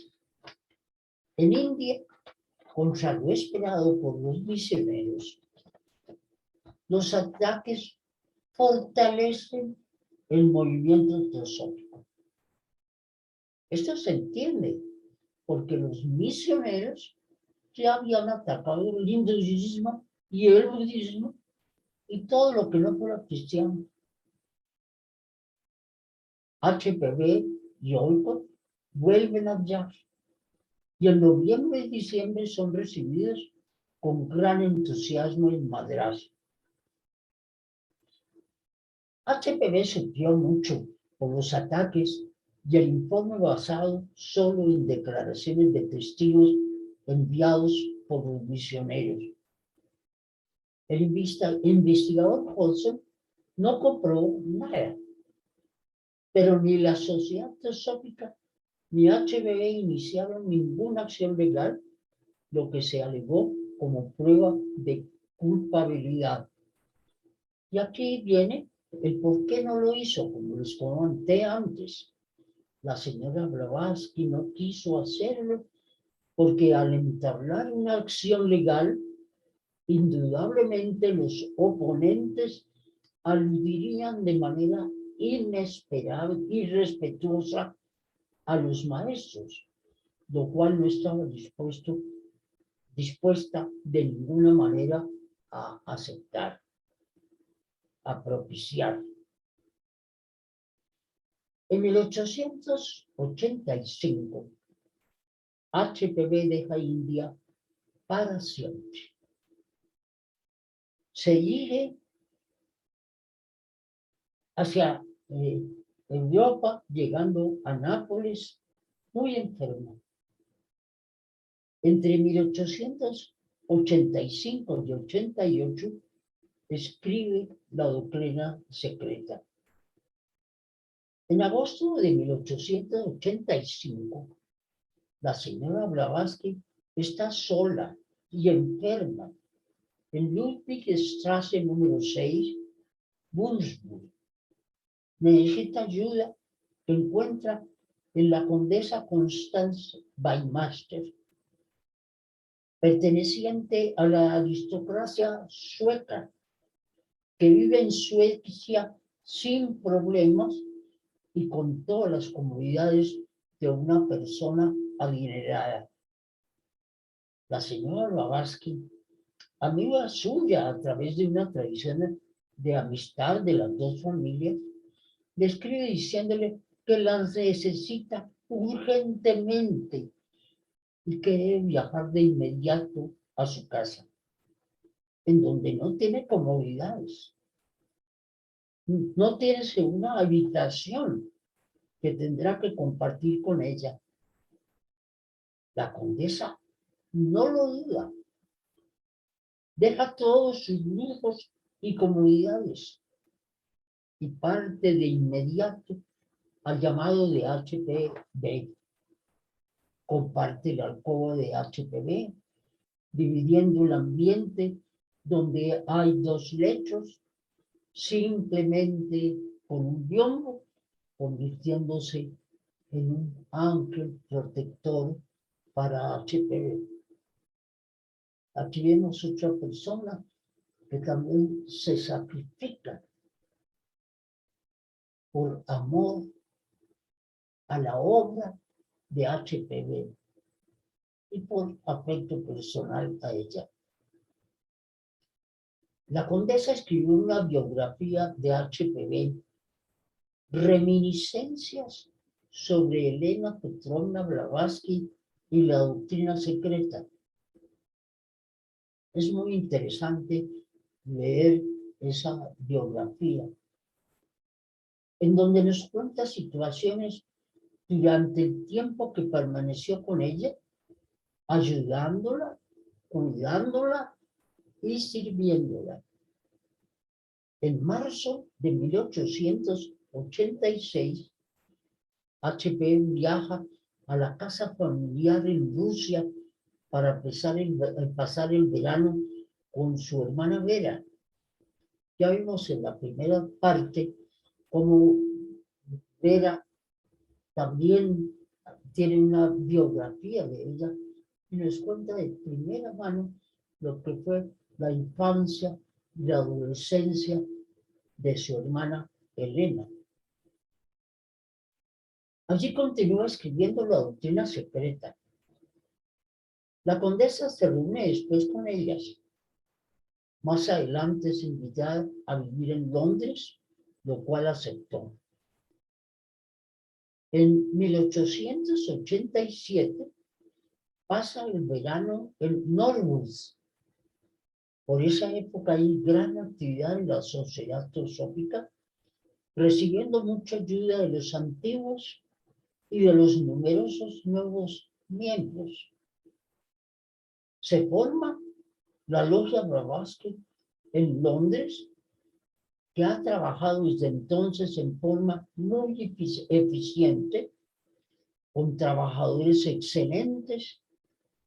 En India, contra lo esperado por los misioneros, los ataques fortalecen el movimiento teosófico. Esto se entiende porque los misioneros ya habían atacado el hinduismo y el budismo y todo lo que no fuera cristiano. HPV y Olcott vuelven a hallar y en noviembre y diciembre son recibidos con gran entusiasmo en Madras. HPV sufrió mucho por los ataques y el informe basado solo en declaraciones de testigos enviados por los misioneros. El investigador Hodgson no comprobó nada, pero ni la sociedad teosófica ni HPV iniciaron ninguna acción legal, lo que se alegó como prueba de culpabilidad. Y aquí viene el por qué no lo hizo, como les comenté antes. La señora Blavatsky no quiso hacerlo porque al entablar una acción legal, indudablemente los oponentes aludirían de manera inesperada y irrespetuosa a los maestros, lo cual no estaba dispuesta de ninguna manera a aceptar, a propiciar. En 1885, HPV deja India para siempre. Se dirige hacia Europa, llegando a Nápoles, muy enfermo. Entre 1885 y 88, escribe la doctrina secreta. En agosto de 1885, la señora Blavatsky está sola y enferma en Ludwigstrasse número 6, Würzburg. Necesita ayuda que encuentra en la condesa Constance Weimaster. perteneciente a la aristocracia sueca, que vive en Suecia sin problemas y con todas las comodidades de una persona adinerada. La señora Blavatsky, amiga suya a través de una tradición de amistad de las dos familias, le escribe diciéndole que las necesita urgentemente y que debe viajar de inmediato a su casa, en donde no tiene comodidades. No tiene una habitación que tendrá que compartir con ella. La condesa no lo duda. Deja todos sus lujos y comodidades y parte de inmediato al llamado de HPV. Comparte la alcoba de HPV, dividiendo el ambiente donde hay dos lechos, simplemente por un biombo, convirtiéndose en un ángel protector para HPV. Aquí vemos otra persona que también se sacrifica por amor a la obra de HPV y por afecto personal a ella. La condesa escribió una biografía de HPV, reminiscencias sobre Elena Petrovna Blavatsky y la doctrina secreta. Es muy interesante leer esa biografía, en donde nos cuenta situaciones durante el tiempo que permaneció con ella, ayudándola, cuidándola y sirviéndola. En marzo de 1886, HP viaja a la casa familiar en Rusia para pasar el verano con su hermana Vera. Ya vimos en la primera parte cómo Vera también tiene una biografía de ella y nos cuenta de primera mano lo que fue la infancia y la adolescencia de su hermana Elena. Allí continúa escribiendo la doctrina secreta. La condesa se reúne después con ellas. Más adelante es invitada a vivir en Londres, lo cual aceptó. En 1887 pasa el verano en Norwood. Por esa época hay gran actividad en la sociedad teosófica, recibiendo mucha ayuda de los antiguos y de los numerosos nuevos miembros. Se forma la Logia Blavatsky en Londres, que ha trabajado desde entonces en forma muy eficiente, con trabajadores excelentes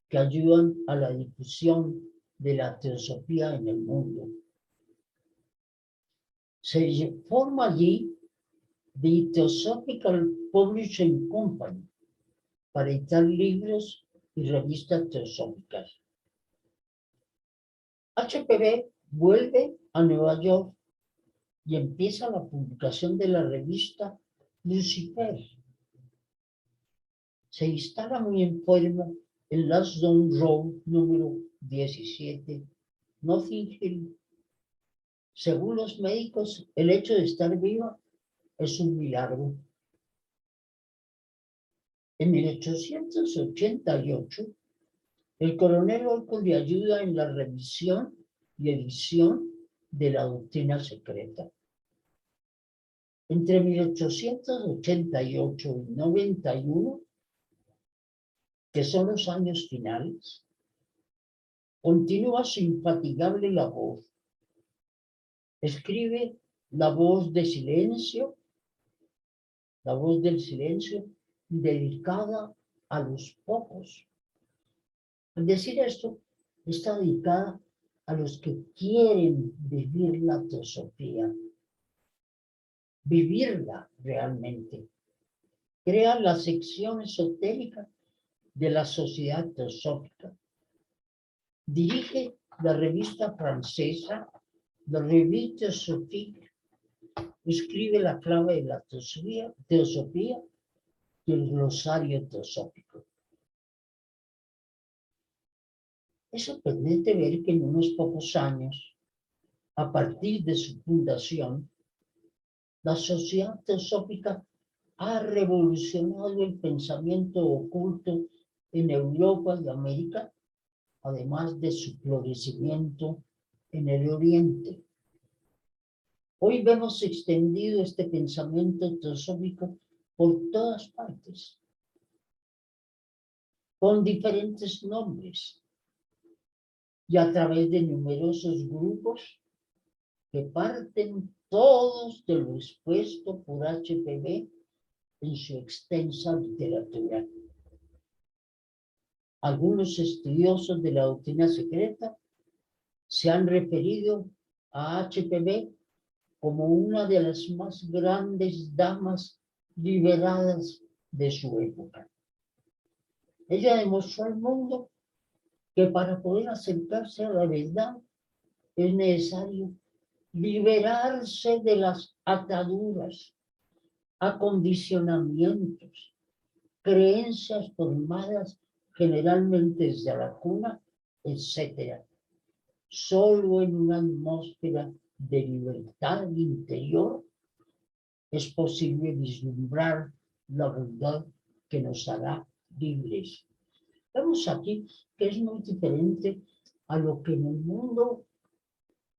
que ayudan a la difusión de la teosofía en el mundo. Se forma allí The Theosophical Publishing Company para editar libros y revistas teosóficas. HPV vuelve a Nueva York y empieza la publicación de la revista Lucifer. Se instala muy enfermo en Lansdowne Road número 17, Notting Hill. Según los médicos, el hecho de estar viva es un milagro. En 1888, el coronel Orcott le ayuda en la revisión y edición de la doctrina secreta. Entre 1888 y 91, que son los años finales, continúa su infatigable labor. Escribe La voz del silencio, dedicada a los pocos. Al decir esto, está dedicada a los que quieren vivir la teosofía, vivirla realmente. Crea la sección esotérica de la Sociedad Teosófica, Dirige la revista francesa, la Revue Théosophique, escribe la clave de la teosofía y el glosario teosófico. Es sorprendente ver que en unos pocos años, a partir de su fundación, la Sociedad Teosófica ha revolucionado el pensamiento oculto en Europa y América, además de su florecimiento en el Oriente. Hoy vemos extendido este pensamiento teosófico por todas partes, con diferentes nombres y a través de numerosos grupos que parten todos de lo expuesto por HPV en su extensa literatura. Algunos estudiosos de la doctrina secreta se han referido a HPV como una de las más grandes damas liberadas de su época. Ella demostró al mundo que para poder acercarse a la verdad es necesario liberarse de las ataduras, acondicionamientos, creencias formadas generalmente desde la cuna, etc. Solo en una atmósfera de libertad interior es posible vislumbrar la verdad que nos hará libres. Vemos aquí que es muy diferente a lo que en el mundo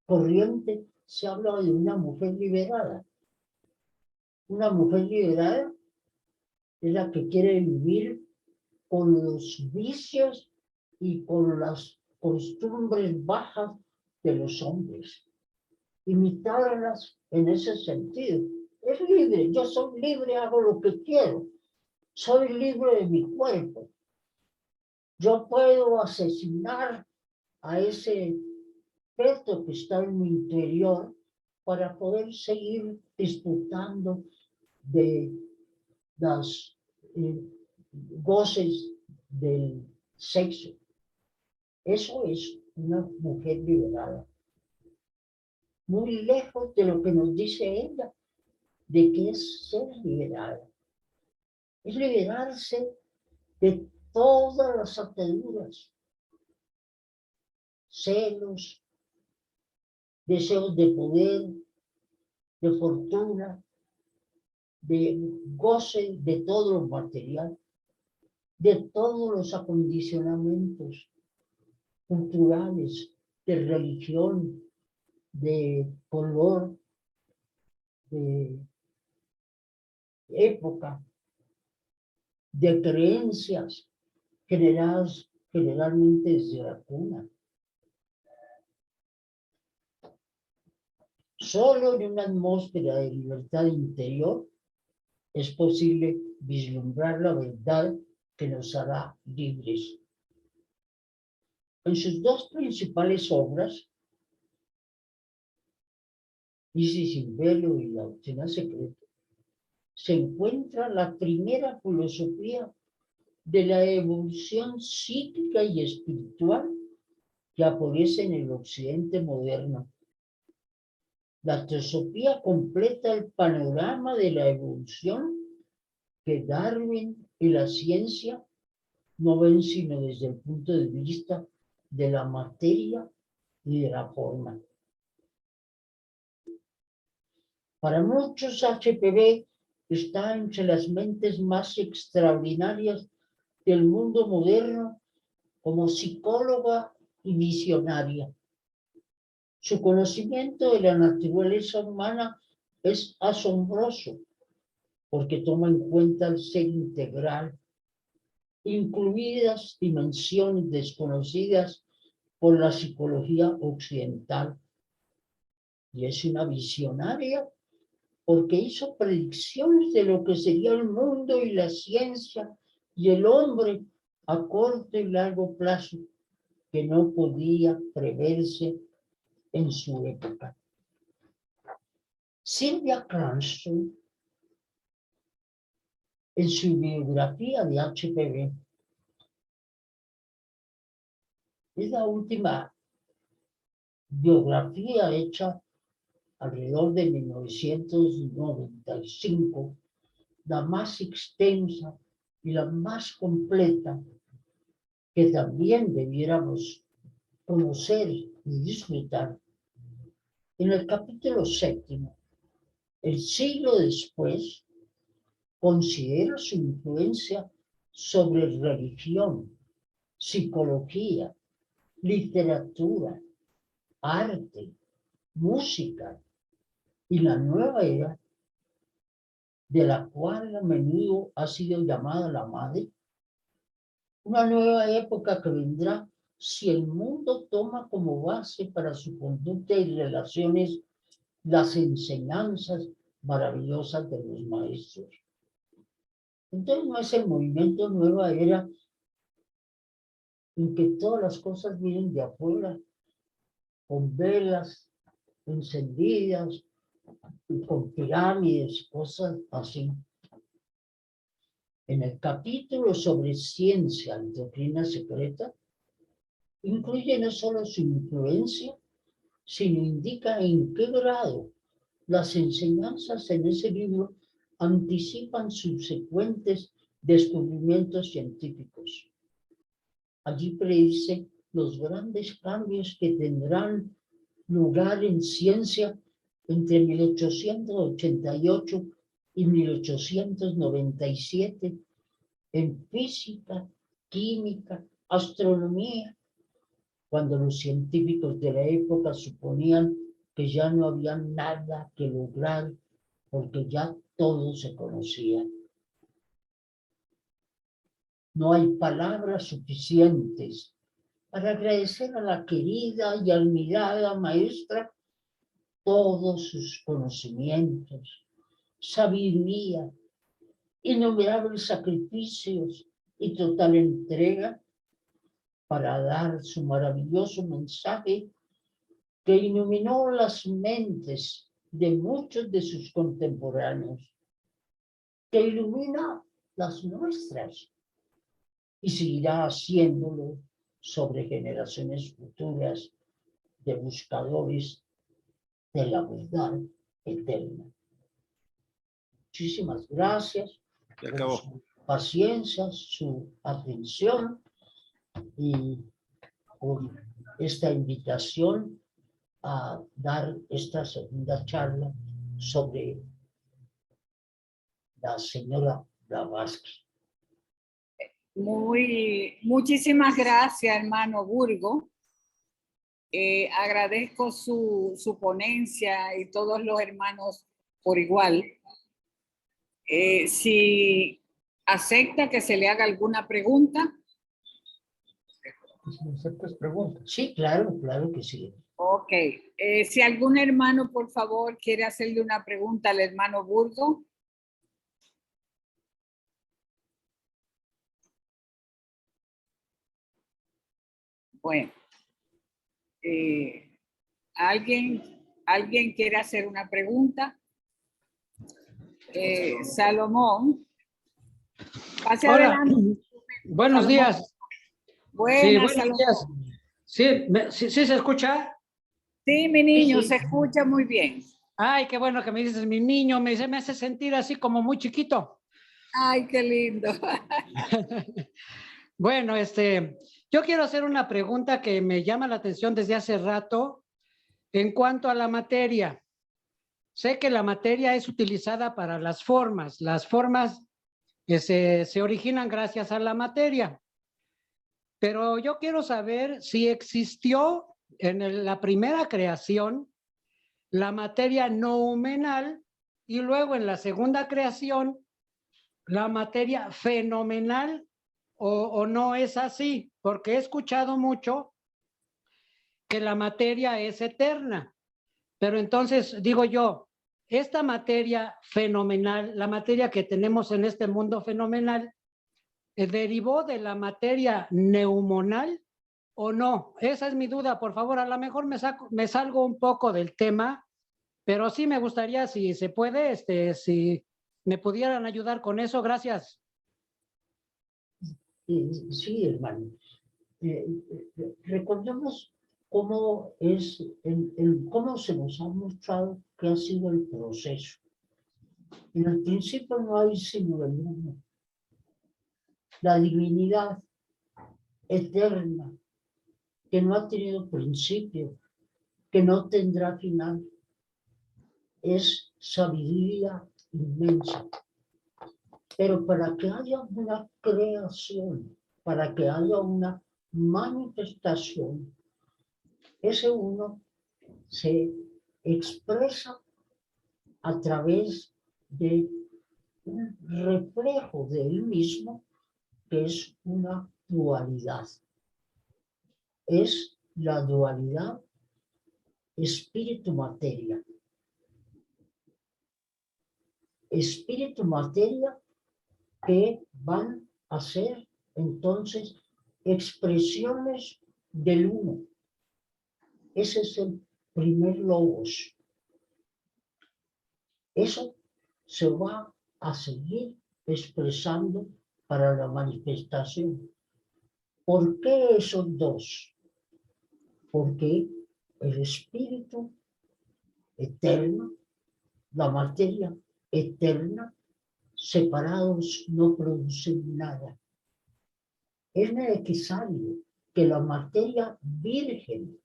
corriente se habla de una mujer liberada. Una mujer liberada es la que quiere vivir con los vicios y con las costumbres bajas de los hombres. Imitarlas en ese sentido. Es libre, yo soy libre, hago lo que quiero. Soy libre de mi cuerpo. Yo puedo asesinar a ese feto que está en mi interior para poder seguir disfrutando de las goces del sexo. Eso es una mujer liberada. Muy lejos de lo que nos dice ella, de que es ser liberada. Es liberarse de todas las ataduras, celos, deseos de poder, de fortuna, de goce de todo lo material, de todos los acondicionamientos culturales, de religión, de color, de época, de creencias generadas generalmente desde la cuna. Solo en una atmósfera de libertad interior es posible vislumbrar la verdad que nos hará libres. En sus dos principales obras, Isis sin velo y la doctrina secreta, se encuentra la primera filosofía de la evolución psíquica y espiritual que aparece en el occidente moderno. La teosofía completa el panorama de la evolución que Darwin y la ciencia no ven sino desde el punto de vista de la materia y de la forma. Para muchos, HPV está entre las mentes más extraordinarias del mundo moderno como psicóloga y visionaria. Su conocimiento de la naturaleza humana es asombroso porque toma en cuenta el ser integral, incluidas dimensiones desconocidas por la psicología occidental. Y es una visionaria porque hizo predicciones de lo que sería el mundo y la ciencia y el hombre a corto y largo plazo que no podía preverse en su época. Sylvia Cranston, en su biografía de HPV, Es la última biografía hecha alrededor de 1995, la más extensa y la más completa que también debiéramos conocer y disfrutar. En el capítulo 7, el siglo después, considera su influencia sobre religión, psicología, literatura, arte, música y la nueva era, de la cual a menudo ha sido llamada la madre, una nueva época que vendrá si el mundo toma como base para su conducta y relaciones las enseñanzas maravillosas de los maestros. Entonces no es el movimiento nueva era en que todas las cosas vienen de afuera, con velas encendidas, y con pirámides, cosas así. En el capítulo sobre ciencia y doctrina secreta, incluye no solo su influencia, sino indica en qué grado las enseñanzas en ese libro anticipan subsecuentes descubrimientos científicos. Allí predice los grandes cambios que tendrán lugar en ciencia entre 1888 y 1897, en física, química, astronomía, cuando los científicos de la época suponían que ya no había nada que lograr porque ya todo se conocía. No hay palabras suficientes para agradecer a la querida y admirada maestra todos sus conocimientos, sabiduría, innumerables sacrificios y total entrega para dar su maravilloso mensaje que iluminó las mentes de muchos de sus contemporáneos, que ilumina las nuestras y seguirá haciéndolo sobre generaciones futuras de buscadores de la verdad eterna. Muchísimas gracias por su paciencia, su atención y por esta invitación a dar esta segunda charla sobre la señora Blavatsky. Muchísimas gracias, hermano Burgo. Agradezco su ponencia y todos los hermanos por igual. Si acepta que se le haga alguna pregunta. ¿Aceptas preguntas? Sí, claro, claro que sí. Ok. Si algún hermano, por favor, quiere hacerle una pregunta al hermano Burgo. Bueno. ¿Alguien quiere hacer una pregunta? Salomón. Pase Hola. adelante. Buenos Salomón. días. Buenas, Sí, buenos Salomón. días. Sí, ¿sí se escucha? Sí, mi niño, Sí. se escucha muy bien. Ay, qué bueno que me dices mi niño, me hace sentir así como muy chiquito. Ay, qué lindo. Bueno, yo quiero hacer una pregunta que me llama la atención desde hace rato en cuanto a la materia. Sé que la materia es utilizada para las formas que se originan gracias a la materia. Pero yo quiero saber si existió en la primera creación la materia noumenal y luego en la segunda creación la materia fenomenal o no es así, porque he escuchado mucho que la materia es eterna. Pero entonces digo yo, esta materia fenomenal, la materia que tenemos en este mundo fenomenal, ¿derivó de la materia neumonal o no? Esa es mi duda, por favor. A lo mejor me salgo un poco del tema, pero sí me gustaría, si se puede, si me pudieran ayudar con eso. Gracias. Sí, hermano. recordemos cómo cómo se nos ha mostrado que ha sido el proceso. En el principio no hay sino el uno. La divinidad eterna, que no ha tenido principio, que no tendrá final, es sabiduría inmensa. Pero para que haya una creación, para que haya una manifestación, ese uno se expresa a través de un reflejo de él mismo, que es una dualidad. Es la dualidad espíritu-materia. Espíritu-materia que van a ser entonces expresiones del uno. Ese es el primer logos. Eso se va a seguir expresando para la manifestación. ¿Por qué esos dos? Porque el espíritu eterno, la materia eterna, separados no producen nada. Es necesario que la materia virgen,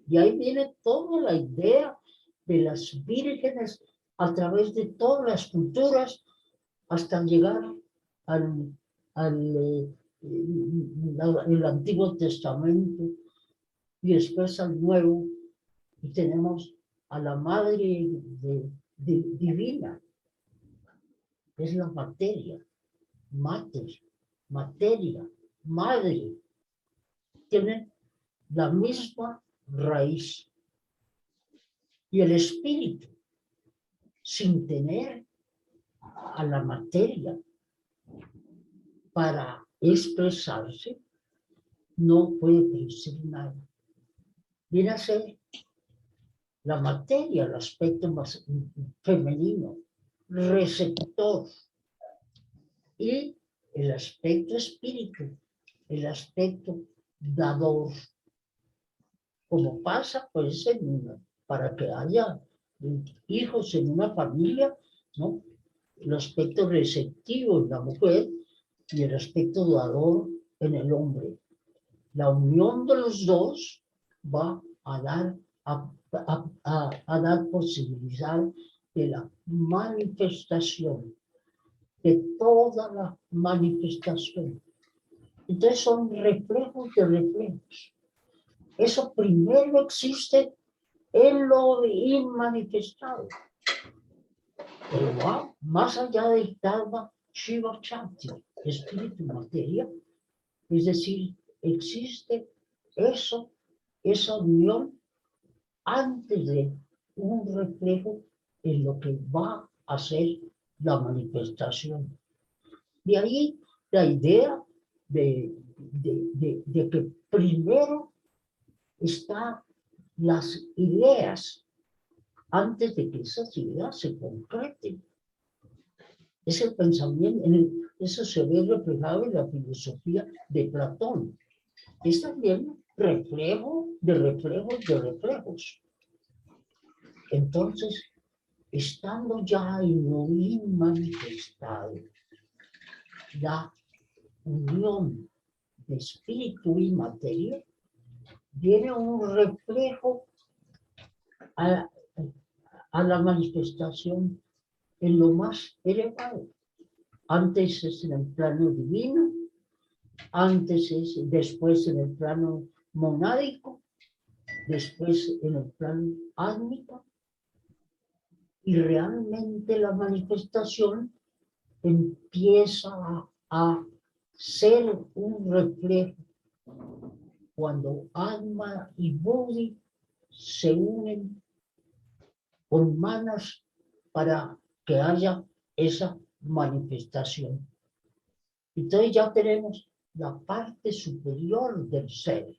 y ahí viene toda la idea de las vírgenes a través de todas las culturas hasta llegar al el Antiguo Testamento y después al Nuevo, y tenemos a la Madre Divina. Es la materia, materia, madre, tienen la misma raíz. Y el espíritu, sin tener a la materia para expresarse, no puede producir nada. Viene a ser la materia, el aspecto más femenino, receptor, y el aspecto espíritu, el aspecto dador. Como pasa pues para que haya hijos en una familia, ¿no? El aspecto receptivo en la mujer y el aspecto dador en el hombre. La unión de los dos va a dar posibilidad de la manifestación, de toda la manifestación. Entonces son reflejos de reflejos. Eso primero existe en lo inmanifestado. Pero va más allá del Dharma Shiva Shakti, espíritu materia. Es decir, existe eso, esa unión antes de un reflejo en lo que va a ser la manifestación. De ahí la idea de que primero están las ideas antes de que esas ideas se concreten. Es el pensamiento, eso se ve reflejado en la filosofía de Platón. Es también reflejo de reflejos de reflejos. Entonces, estando ya en lo inmanifestado, la unión de espíritu y materia viene un reflejo a la manifestación en lo más elevado. Antes es en el plano divino, después en el plano monádico, después en el plano átmico, y realmente la manifestación empieza a ser un reflejo cuando alma y buddhi se unen con manas para que haya esa manifestación. Entonces ya tenemos la parte superior del ser,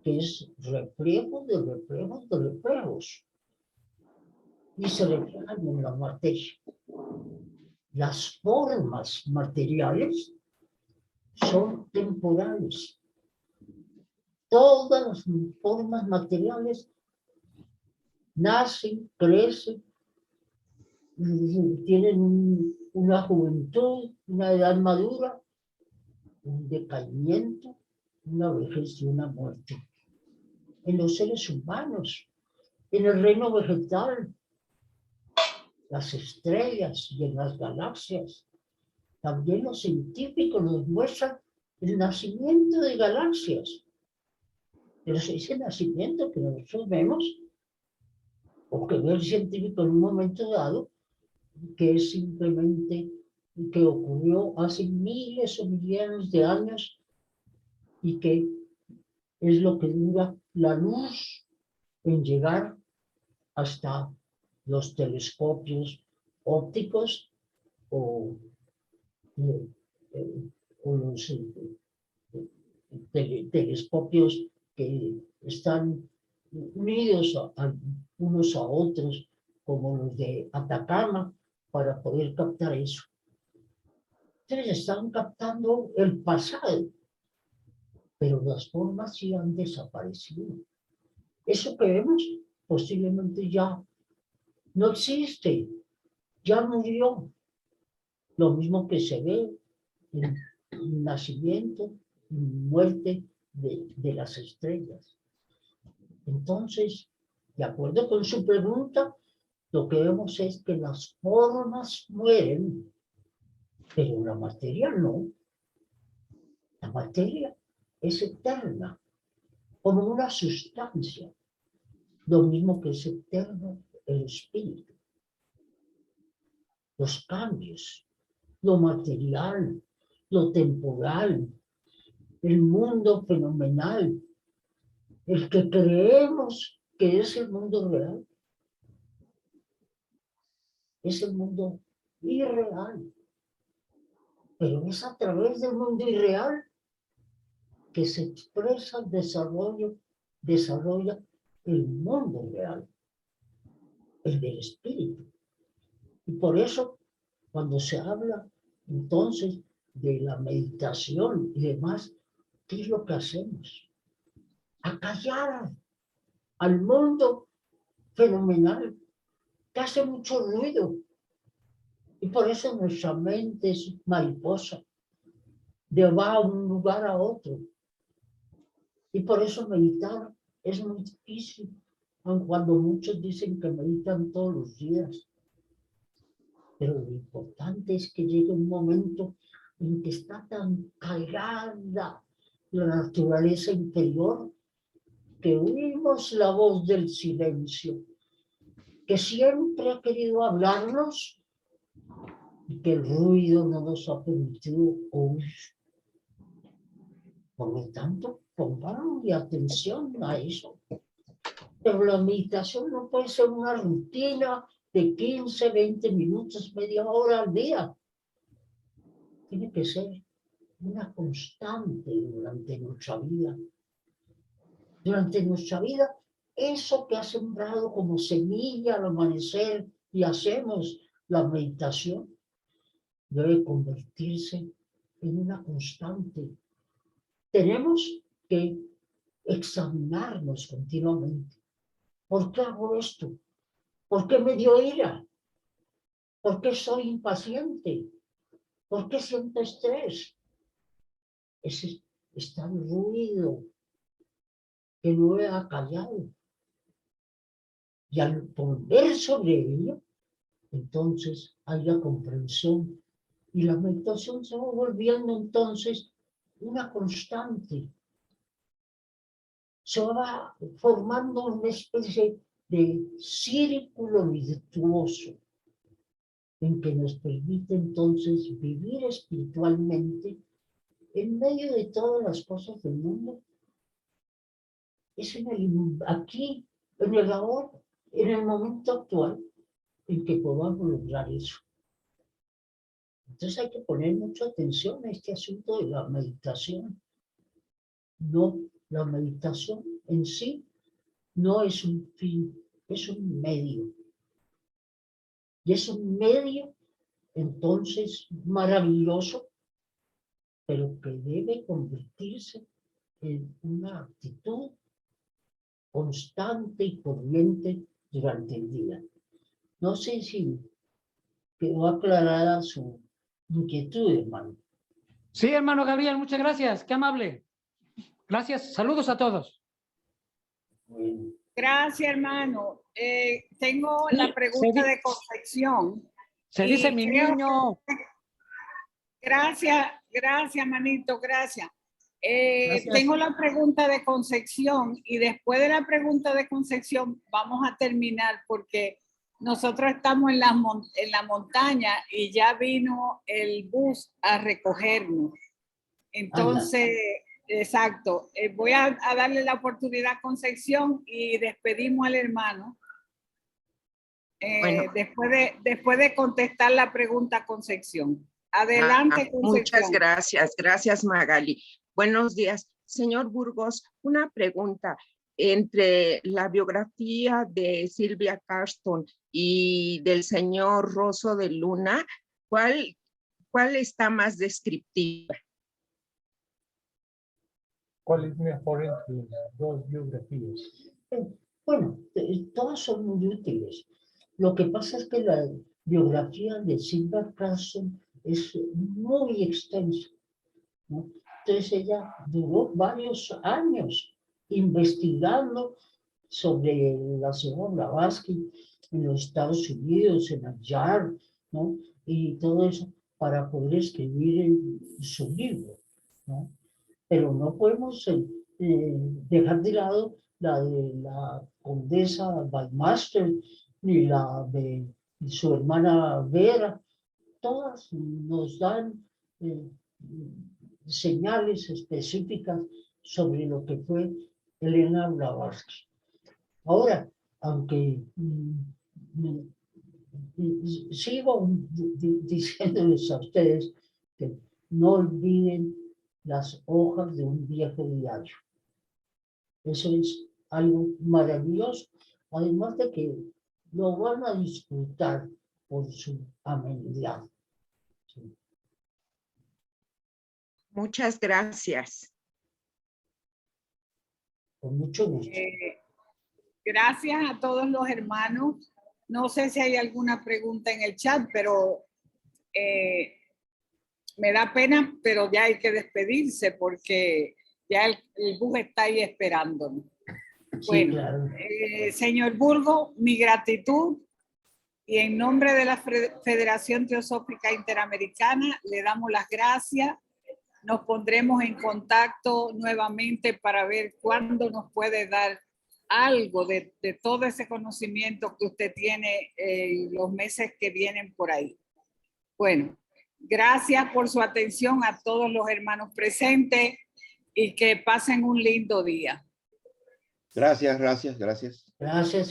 que es reflejo de reflejos de reflejos, y se reflejan en la materia. Las formas materiales son temporales, todas las formas materiales nacen, crecen, tienen una juventud, una edad madura, un decaimiento, una vejez y una muerte. En los seres humanos, en el reino vegetal, las estrellas y en las galaxias. También los científicos nos muestran el nacimiento de galaxias. Pero ese nacimiento que nosotros vemos, o que ve el científico en un momento dado, que es simplemente que ocurrió hace miles o millones de años y que es lo que dura la luz en llegar hasta los telescopios ópticos o los telescopios que están unidos unos a otros, como los de Atacama, para poder captar eso. Entonces están captando el pasado, pero las formas sí han desaparecido. Eso que vemos posiblemente ya no existe, ya murió. Lo mismo que se ve en el nacimiento y muerte de las estrellas. Entonces, de acuerdo con su pregunta, lo que vemos es que las formas mueren, pero la materia no. La materia es eterna, como una sustancia, lo mismo que es eterno el espíritu. Los cambios, lo material, lo temporal, el mundo fenomenal, el que creemos que es el mundo real, es el mundo irreal. Pero es a través del mundo irreal que se expresa el desarrolla el mundo real, el del espíritu. Y por eso, cuando se habla entonces de la meditación y demás, ¿qué es lo que hacemos? Acallar al mundo fenomenal que hace mucho ruido. Y por eso nuestra mente es mariposa, de va a un lugar a otro. Y por eso meditar es muy difícil, aun cuando muchos dicen que meditan todos los días. Pero lo importante es que llegue un momento en que está tan cargada la naturaleza interior que oímos la voz del silencio, que siempre ha querido hablarnos y que el ruido no nos ha permitido oír. Por lo tanto, pongámosle atención a eso. Pero la meditación no puede ser una rutina de 15, 20 minutos, media hora al día. Tiene que ser una constante durante nuestra vida. Durante nuestra vida, eso que ha sembrado como semilla al amanecer y hacemos la meditación, debe convertirse en una constante. Tenemos que examinarnos continuamente. ¿Por qué hago esto? ¿Por qué me dio ira? ¿Por qué soy impaciente? ¿Por qué siento estrés? Ese está el ruido que no he acallado. Y al volver sobre ello, entonces hay la comprensión. Y la meditación se va volviendo entonces una constante. Se va formando una especie de círculo virtuoso en que nos permite entonces vivir espiritualmente en medio de todas las cosas del mundo. Es aquí, en el ahora, en el momento actual, en que podamos lograr eso. Entonces hay que poner mucha atención a este asunto de la meditación. No, la meditación en sí no es un fin, es un medio. Y es un medio, entonces, maravilloso, pero que debe convertirse en una actitud constante y corriente durante el día. No sé si quedó aclarada su inquietud, hermano. Sí, hermano Gabriel, muchas gracias. Qué amable. Gracias. Saludos a todos. Bueno, Gracias, hermano. Tengo la pregunta de Concepción. Se Y dice mi creo- niño. Gracias, manito, gracias. Gracias. Tengo la pregunta de Concepción y después de la pregunta de Concepción vamos a terminar porque nosotros estamos en la montaña y ya vino el bus a recogernos. Entonces, exacto, voy a darle la oportunidad a Concepción y despedimos al hermano. Bueno. Después de contestar la pregunta Concepción. Adelante, Concepción. Muchas gracias. Gracias, Magali. Buenos días. Señor Burgos, una pregunta. Entre la biografía de Silvia Carston y del señor Rosso de Luna, ¿cuál está más descriptiva? ¿Cuál es mejor entre las dos biografías? Bueno, todas son muy útiles. Lo que pasa es que la biografía de Silvia Carston es muy extensa, ¿no? Entonces ella duró varios años investigando sobre la señora Blavatsky en los Estados Unidos, en el Yard, ¿no? Y todo eso para poder escribir su libro, ¿no? Pero no podemos dejar de lado la de la condesa Balmaster ni la de su hermana Vera. Todas nos dan señales específicas sobre lo que fue Elena Blavatsky. Ahora, aunque sigo diciéndoles a ustedes que no olviden las hojas de un viejo diario. Eso es algo maravilloso, además de que lo van a disfrutar por su amenidad. Sí. Muchas gracias. Con mucho gusto. Gracias a todos los hermanos. No sé si hay alguna pregunta en el chat, pero me da pena, pero ya hay que despedirse porque ya el bus está ahí esperándonos. Sí, Bueno, claro. Señor Burgos, mi gratitud y en nombre de la Federación Teosófica Interamericana le damos las gracias. Nos pondremos en contacto nuevamente para ver cuándo nos puede dar algo de todo ese conocimiento que usted tiene los meses que vienen por ahí. Bueno, gracias por su atención a todos los hermanos presentes y que pasen un lindo día. Gracias, gracias, gracias. Gracias.